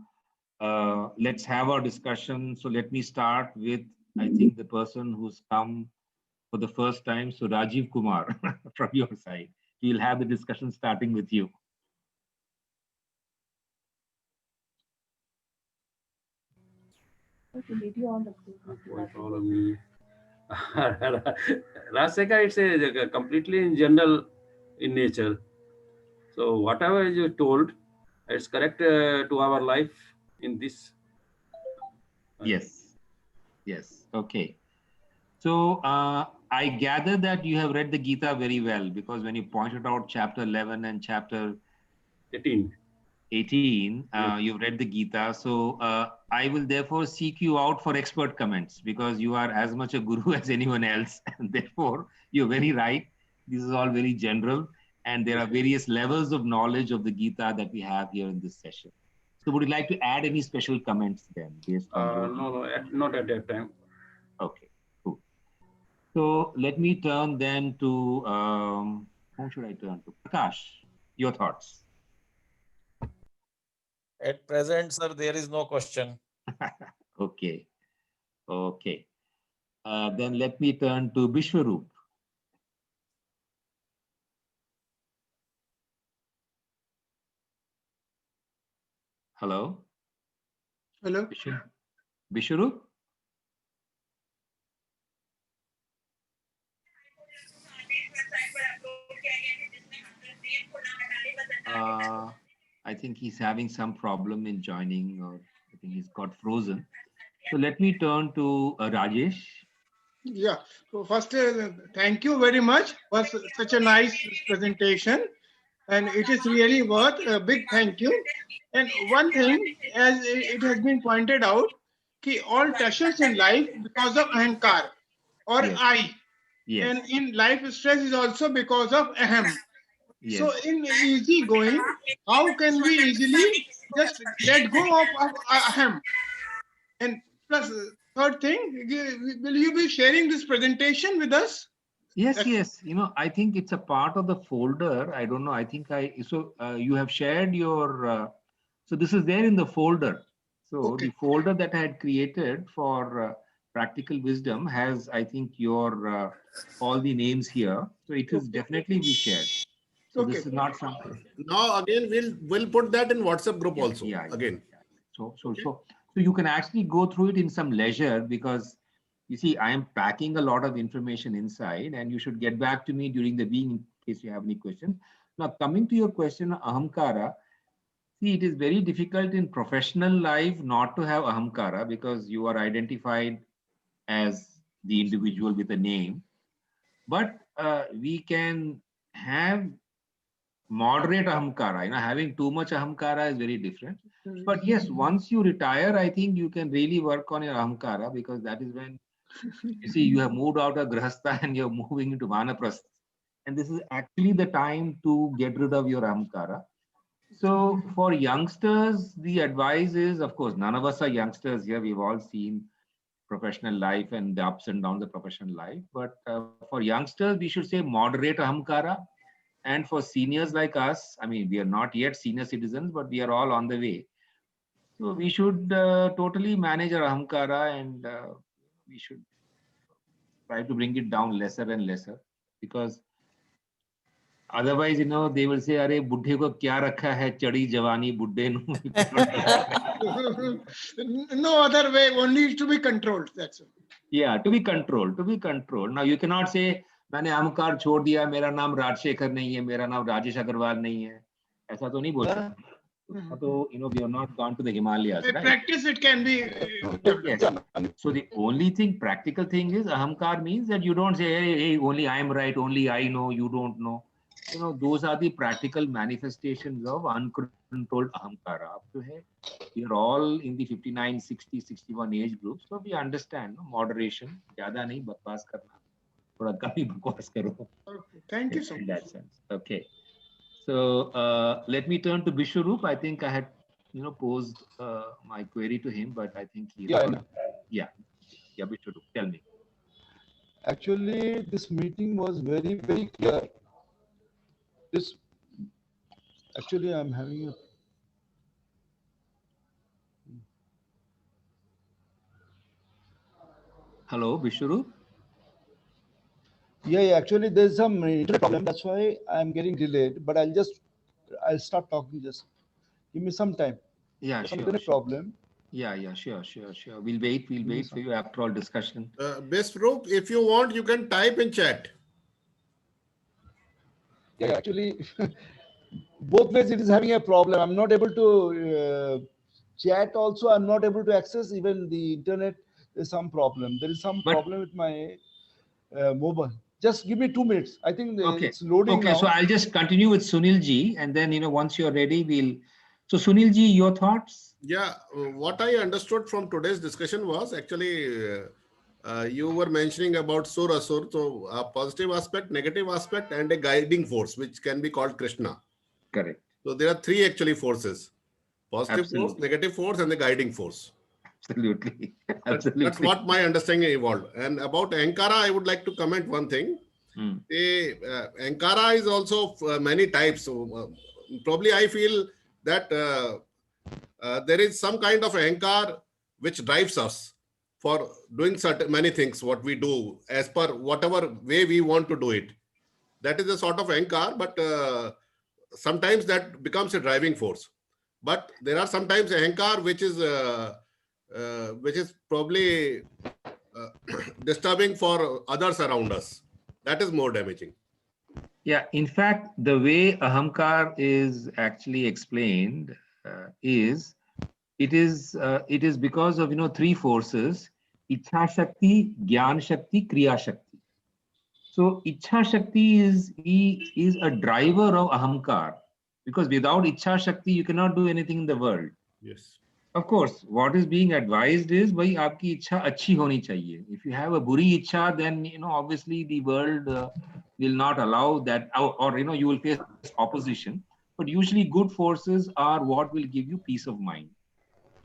let's have our discussion. So let me start with, I think, the person who's come for the first time. So Rajiv Kumar, from your side, we'll have the discussion starting with you. Rasika, it's a completely in general in nature. So whatever you told, it's correct to our life in this. Yes. Yes. Okay. So I gather that you have read the Gita very well, because when you pointed out chapter 11 and chapter 18, you've read the Gita. So I will therefore seek you out for expert comments, because you are as much a guru as anyone else. And therefore, you're very right. This is all very general. And there are various levels of knowledge of the Gita that we have here in this session. So would you like to add any special comments then? Based on no, not at that time. Okay, cool. So let me turn then to, whom should I turn to? Prakash, your thoughts. At present, sir, there is no question. Okay. Okay. Then let me turn to Bishwaroop. Hello? Hello? Bishwaroop? I think he's having some problem in joining, or I think he's got frozen. So let me turn to Rajesh. Yeah. So first, thank you very much for such a nice presentation. and it is really worth a big thank you. And one thing, as it has been pointed out, कि all pressures in life because of ahankar or Yes. I, Yes. and in life stress is also because of ahem. Yes. So in easy going, how can we easily just let go of ahem? And plus, third thing, will you be sharing this presentation with us? Yes, yes. You know, I think it's a part of the folder. I don't know. I think you have shared your, so this is there in the folder. So Okay. the folder that I had created for practical wisdom has, I think, your, all the names here. So it is definitely be shared. So Okay. this is not something. Now again, we'll put that in WhatsApp group Yeah, also. yeah, Again. yeah. So you can actually go through it in some leisure, because you see, I am packing a lot of information inside, and you should get back to me during the week in case you have any questions. Now, coming to your question, ahamkara, see, it is very difficult in professional life not to have ahamkara, because you are identified as the individual with a name. But we can have moderate ahamkara. You know, having too much ahamkara is very different. But yes, once you retire, I think you can really work on your ahamkara, because that is when you see you have moved out of grahastha and you're moving into vanaprastha. And this is actually the time to get rid of your ahamkara. So for youngsters, the advice is, of course, none of us are youngsters here. We've all seen professional life and the ups and downs of professional life. But for youngsters, we should say moderate ahamkara. And for seniors like us, I mean, we are not yet senior citizens, but we are all on the way. So we should totally manage our ahamkara, and we should try to bring it down lesser and lesser, because otherwise, you know, they will say, "Arey, buddhe ko kya rakha hai? Chadi jawani buddhe nu." No other way, only to be controlled. That's it. Yeah, to be controlled, to be controlled. Now you cannot say, मैंने अहंकार छोड़ दिया, मेरा नाम राजशेखर नहीं है, मेरा नाम राजेश अग्रवाल नहीं है. ऐसा तो नहीं बोल सकते. तो you know, we have not gone to the Himalayas, By right? practice, it can be. Yes. So the only thing, practical thing is, ahamkar means that you don't say, hey, only I am right, only I know, you don't know. You know, those are the practical manifestations of uncontrolled ahamkara. Up to here, we are all in the 59, 60, 61 age group. So we understand, no? Moderation. Zyada nahi bakwas karna. Thoda kam hi bakwas karo. Okay. Thank you so In much. that sense. Okay. So let me turn to Bishwaroop. I think I had, you know, posed my query to him, but I think he. Yeah, Bishwaroop, tell me. Actually, this meeting was very, very clear. This actually, I'm having a. Hello, Bishwaroop. Yeah, actually, there's some internet problem. That's why I'm getting delayed. But I'll start talking. Just give me some time. Yeah, Some sure. internet problem. Yeah, sure. We'll wait for you after all discussion. Bishwaroop, if you want, you can type in chat. Yeah, actually, both ways it is having a problem. I'm not able to chat also. I'm not able to access even the internet. There's some problem. There is some problem with my mobile. Just give me 2 minutes. I think it's loading now. So I'll just continue with Sunil ji, and then, you know, once you're ready, we'll. So Sunil ji, your thoughts? Yeah, what I understood from today's discussion was actually you were mentioning about Sur Asur. So a positive aspect, negative aspect, and a guiding force, which can be called Krishna. Correct. So there are three actually forces: positive force, negative force, and the guiding force. Absolutely. That's what my understanding evolved. And about Ankara, I would like to comment one thing. Ankara is also many types. So probably I feel that there is some kind of ankar which drives us for doing many things, what we do as per whatever way we want to do it. That is a sort of ankar, but sometimes that becomes a driving force. But there are sometimes ankar which is probably disturbing for others around us. That is more damaging. Yeah, in fact, the way ahamkar is actually explained is it is because of, you know, three forces: Ichha Shakti, Gyan Shakti, Kriya Shakti. So Ichha Shakti is a driver of Ahamkar, because without Ichha Shakti you cannot do anything in the world. Yes. Of course, what is being advised is भाई आपकी इच्छा अच्छी होनी चाहिए. If you have a बुरी इच्छा, then obviously the world will not allow that, or you will face opposition. But usually good forces are what will give you peace of mind.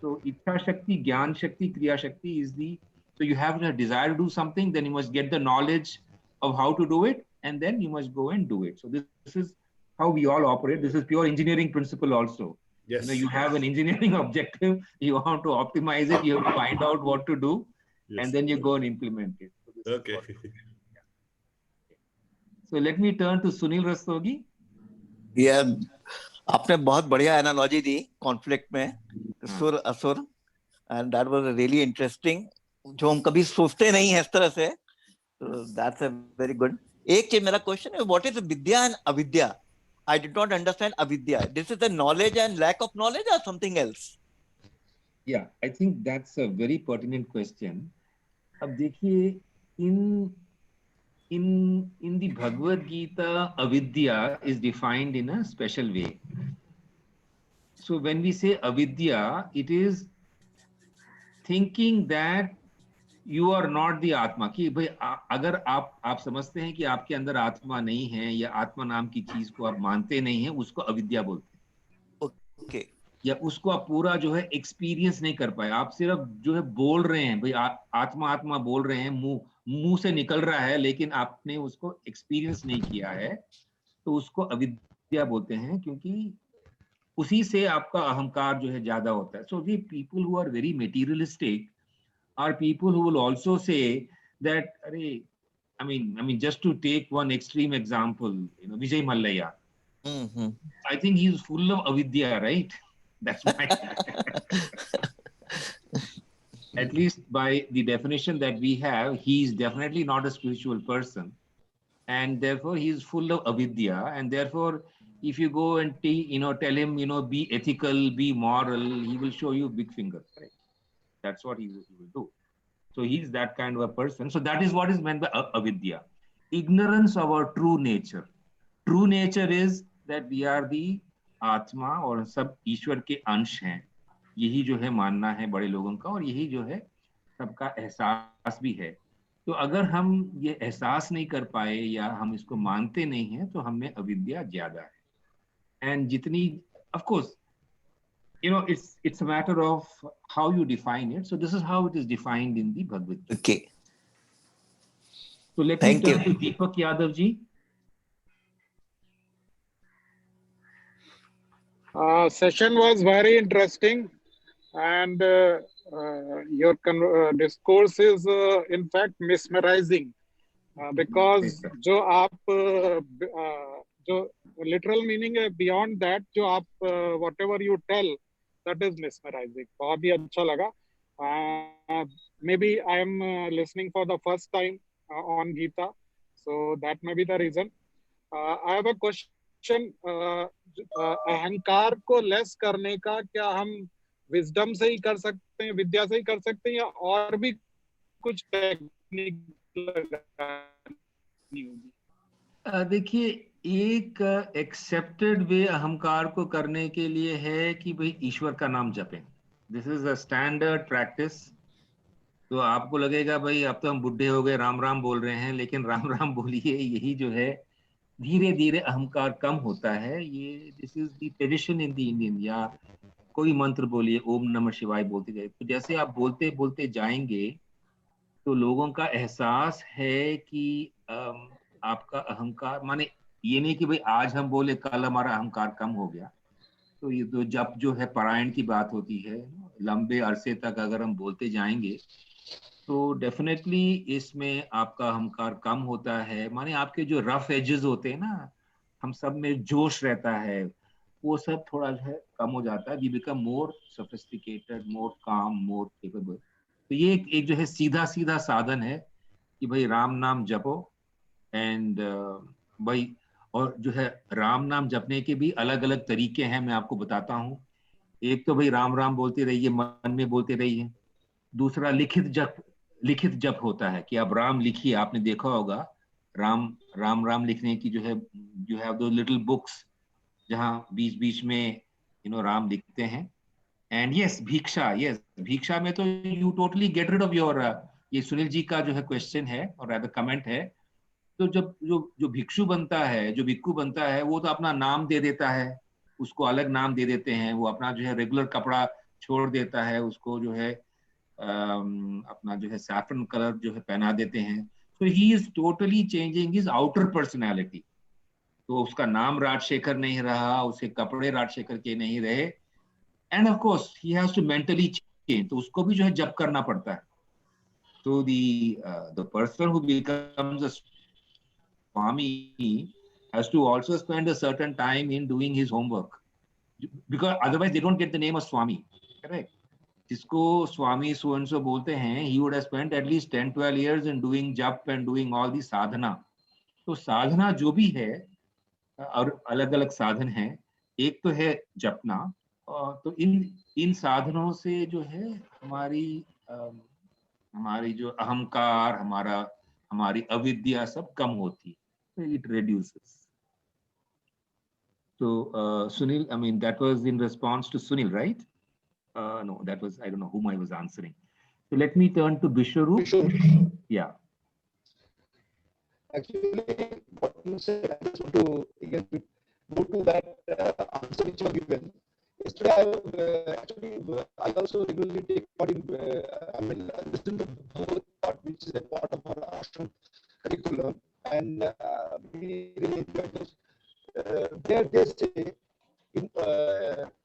So Ichha Shakti, Gyan Shakti, Kriya Shakti is the, so you have a desire to do something, then you must get the knowledge of how to do it, and then you must go and do it. So this is how we all operate. This is pure engineering principle also. Yes. You have an engineering objective, you want to optimize it, you have to find out what to do, Yes. and then you go and implement it. So Okay. So let me turn to Sunil Rastogi. Yeah, आपने बहुत बढ़िया analogy दी conflict में सुर असुर, and that was really interesting, जो हम कभी सोचते नहीं है इस तरह से. That's a very good. एक चीज मेरा क्वेश्चन है, व्हाट इज विद्या एंड अविद्या? I did not understand avidya. This is the knowledge and lack of knowledge or something else? Yeah, I think that's a very pertinent question. अब देखिए, in the Bhagavad Gita, avidya is defined in a special way. So when we say avidya, it is thinking that you are not the आत्मा. कि भाई अगर आप समझते हैं कि आपके अंदर आत्मा नहीं है, या आत्मा नाम की चीज को आप मानते नहीं हैं, उसको अविद्या बोलते हैं. Okay. या उसको आप पूरा जो है एक्सपीरियंस नहीं कर पाए, आप सिर्फ जो है बोल रहे हैं, भाई आत्मा आत्मा बोल रहे हैं, मुंह से निकल रहा है, लेकिन आपने उसको एक्सपीरियंस नहीं किया है, तो उसको अविद्या बोलते हैं, क्योंकि उसी से आपका अहंकार जो है ज्यादा होता है. So the people who are very materialistic are people who will also say that, I mean, just to take one extreme example, Vijay Mallya. Mm-hmm. I think he's full of avidya, right? That's my, at least by the definition that we have, he's definitely not a spiritual person, and therefore he's full of avidya, and therefore if you go and tell him, be ethical, be moral, he will show you big finger, right? That's what he will do. So he's that kind of a person. So that is what is meant by avidya. Ignorance of our true nature. True nature is that we are the आत्मा और सब ईश्वर के अंश हैं. यही जो है मानना है बड़े लोगों का, और यही जो है सबका एहसास भी है. तो अगर हम ये एहसास नहीं कर पाए या हम इसको मानते नहीं हैं, तो हमें अविद्या ज्यादा है. एंड जितनी, of course, it's a matter of how you define it. So this is how it is defined in the Bhagavad Gita. Okay. So let me turn to Deepak Yadav ji. Session was very interesting, and your discourse is in fact mesmerizing, because जो आप जो literal meaning है, beyond that जो आप whatever you tell, that is mesmerizing. बहुत ही अच्छा लगा. Maybe I am listening for the first time on Gita, so that may be the reason. I have a question. अहंकार को लेस करने का क्या हम विजडम से ही कर सकते हैं, विद्या से ही कर सकते हैं, या और भी कुछ टेक्निक लगानी होगी? देखिए, एक एक्सेप्टेड वे अहंकार को करने के लिए है कि भाई ईश्वर का नाम जपें. This is a standard practice. तो आपको लगेगा भाई अब तो हम बुढ़े हो गए, राम राम बोल रहे हैं, लेकिन राम राम बोलिए, यही जो है धीरे धीरे अहंकार कम होता है. ये this is the tradition in the Indian. या कोई मंत्र बोलिए, ओम नमः शिवाय बोलते जाए. तो जैसे आप बोलते बोलते जाएंगे, तो लोगों का एहसास है कि आपका अहंकार, माने ये नहीं कि भाई आज हम बोले कल हमारा अहंकार कम हो गया. तो ये तो जब जो है पारायण की बात होती है, लंबे अरसे तक अगर हम बोलते जाएंगे, तो डेफिनेटली इसमें आपका अहंकार कम होता है. माने आपके जो रफ एजेस होते हैं ना, हम सब में जोश रहता है, वो सब थोड़ा जो है कम हो जाता है. वी बिकम मोर सोफिस्टिकेटेड, मोर काम, मोर केपेबल. तो ये एक जो है सीधा सीधा साधन है कि भाई राम नाम जपो. एंड भाई, और जो है राम नाम जपने के भी अलग अलग तरीके हैं, मैं आपको बताता हूँ. एक तो भाई राम राम बोलते रहिए, मन में बोलते रहिए. दूसरा लिखित जप होता है कि आप राम लिखिए. आपने देखा होगा राम राम लिखने की जो है, you have those little books जहाँ बीच बीच में राम लिखते हैं. And yes, भिक्षा में तो you totally get rid of your ये सुनील जी का जो है क्वेश्चन है और rather कमेंट है. तो जब जो भिक्षु बनता है, जो भिक्खु बनता है, वो तो अपना नाम दे देता है, उसको अलग नाम दे देते हैं, वो अपना जो है रेगुलर कपड़ा छोड़ देता है, उसको जो है अपना जो है सैफरन कलर जो है पहना देते हैं. So he is totally changing his outer personality. तो उसका नाम राजशेखर नहीं रहा, उसके कपड़े राजशेखर के नहीं रहे. And of course he has to mentally change. तो उसको भी जो है जप करना पड़ता है. So the person who becomes a Swami has to also spend a certain time in doing his homework, because otherwise they don't get the name of Swami. Correct? जिसको स्वामी so and so बोलते हैं, he would have spent at least 10-12 years in doing jap and doing all the sadhana. तो साधना जो भी है, और अलग अलग साधन हैं, एक तो है जपना, तो इन साधनों से जो है हमारी जो अहंकार, हमारी अविद्या सब कम होती, it reduces. So Sunil, I mean that was in response to Sunil, right? No, that was, I don't know whom I was answering. So let me turn to Bishwaroop. Yeah. Actually, what you said, I just want to again go to that answer which you have given. Yesterday, I also regularly take part in, listen to both part, which is a part of our ashram curriculum, and we really enjoyed this. There they say in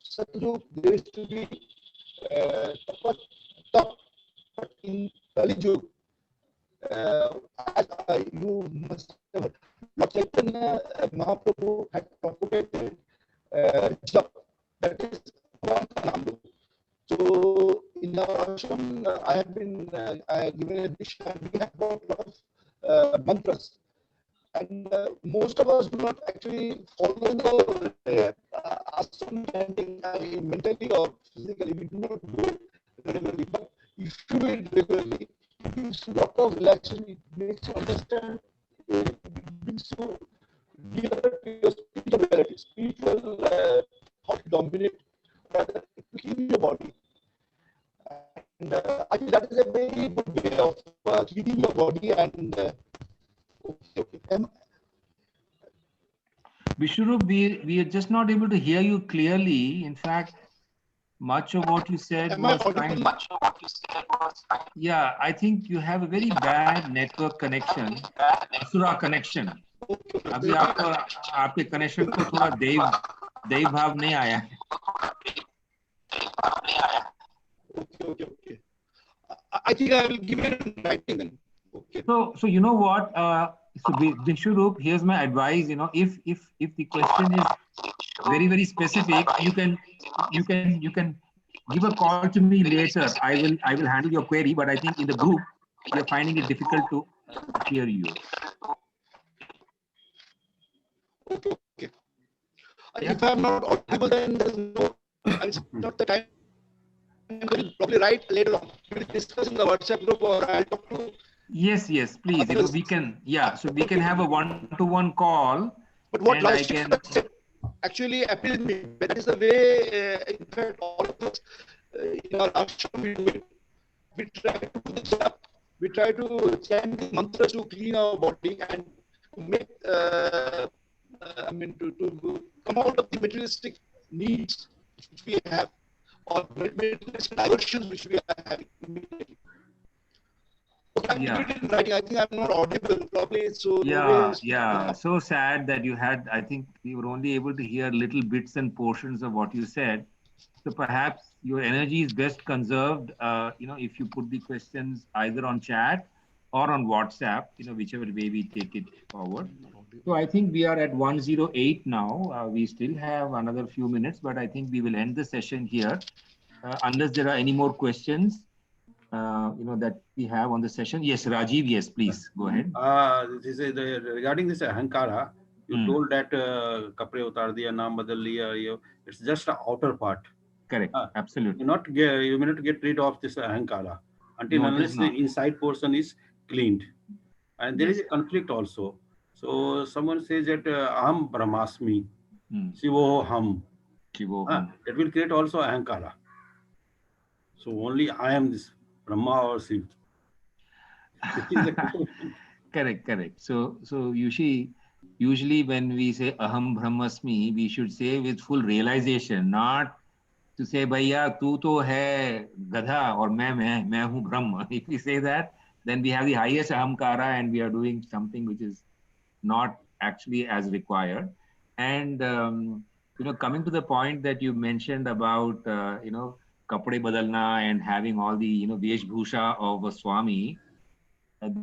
Satguru there is to be tap, but in Kali Yuga, you must have, Lord Chaitanya Mahaprabhu had propagated jap, that is one Namru. So in our ashram, I have been given a dish, and we have got a lot of mantras. And most of us do not actually follow the ashram chanting mentally or physically. We do not do it regularly, but if you do it regularly, it gives a lot of relaxation. It makes you understand. It brings you nearer to your spiritual reality, spiritual thought dominate rather keep your body. And I think that is a very good way of keeping your body and. Bishwaroop, we are just not able to hear you clearly. In fact, much of what you said was fine. Yeah, I think you have a very bad network connection, Asura connection. अभी आपके connection को थोड़ा देव भाव नहीं आया है. Okay. I think I will give it a writing then. Okay. So you know what? So Bishwaroop, here's my advice. If the question is very, very specific, you can give a call to me later. I will handle your query. But I think in the group, you're finding it difficult to hear you. Okay. If I'm not audible, then there's not the time. I will probably write later on. We will discuss in the WhatsApp group, or I'll talk to. Yes, please. We can, so we can have a one-to-one call. But what last actually appealed me. That is the way, in fact, all of us in our ashram we do it. We try to do the jap. We try to chant the mantras to clean our body and to make, to come out of the materialistic needs which we have, or materialistic diversions which we are having immediately. Okay, I think I'm not audible probably. So yeah. So sad that I think we were only able to hear little bits and portions of what you said. So perhaps your energy is best conserved, if you put the questions either on chat or on WhatsApp, whichever way we take it forward. So I think we are at 108 now. We still have another few minutes, but I think we will end the session here, unless there are any more questions. That we have on the session. Yes, Rajiv, yes, please go ahead. This is regarding this ahankara. You told that kapre utar diya, naam badal liya. It's just an outer part. Correct. Absolutely. You may not get rid of this ahankara until unless the inside portion is cleaned. And there is a conflict also. So someone says that Aham Brahmasmi, Shivo Ham. That will create also Ahankara. So only I am this Brahma or Shiv. Correct. So usually when we say Aham Brahmasmi, we should say with full realization, not to say Bhaiya tu to hai gadha or main hu Brahma. If we say that, then we have the highest Ahamkara and we are doing something which is not actually as required. And coming to the point that you mentioned about kapde badalna and having all the veshbhusha of a Swami,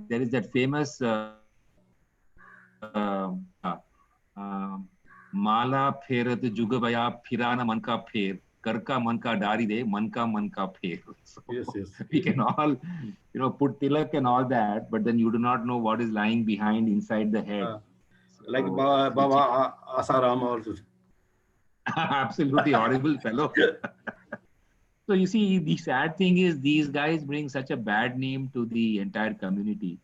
there is that famous Mala pherat jugavaya phirana man ka pher, karka man ka dari de, man ka pher. So Yes. we can all put tilak and all that, but then you do not know what is lying behind inside the head. Like Baba Asaram also. Absolutely horrible fellow. So you see, the sad thing is these guys bring such a bad name to the entire community,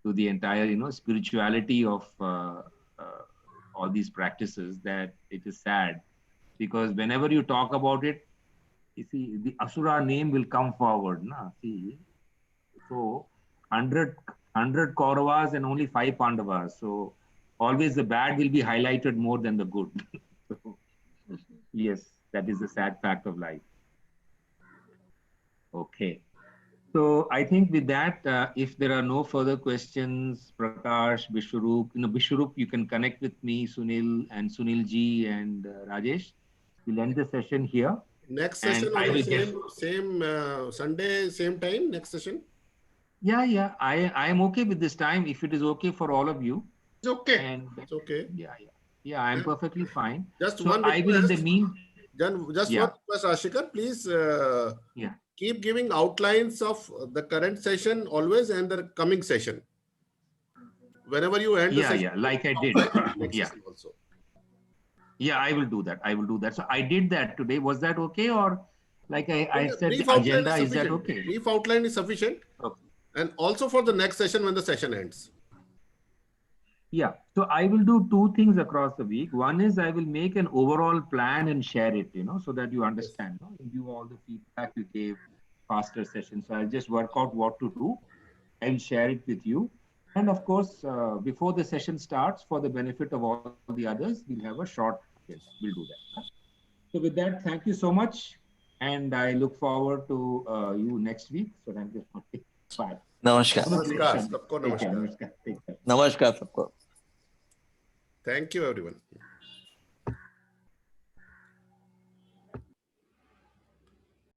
to the entire spirituality of all these practices, that it is sad, because whenever you talk about it, you see the Asura name will come forward. See, so 100 Kauravas and only 5 Pandavas. So always the bad will be highlighted more than the good. So, yes, that is the sad fact of life. Okay. So I think with that, if there are no further questions, Prakash, Vishwaroop, Vishwaroop, you can connect with me, Sunil and Sunil ji and Rajesh. We'll end the session here. Next session on the same Sunday, same time, next session? Yeah. I am okay with this time, if it is okay for all of you. It's okay. And it's okay. Yeah, I'm perfectly fine. Just so one I will in the mean. Just one request, Ashikar, please keep giving outlines of the current session always and the coming session. Whenever you end the session. Like I did. Also. Yeah, I will do that. So I did that today. Was that okay? Or like I said, brief the agenda, is that okay? Brief outline is sufficient. Okay. And also for the next session when the session ends. Yeah, so I will do 2 things across the week. One is I will make an overall plan and share it, so that you understand, in view of all the feedback you gave faster sessions. So I'll just work out what to do and share it with you. And of course, before the session starts, for the benefit of all the others, we'll have a short, we'll do that. So with that, thank you so much. And I look forward to you next week. So thank you. Bye. Namaskar. Namaskar. Namaskar. Thank you, everyone.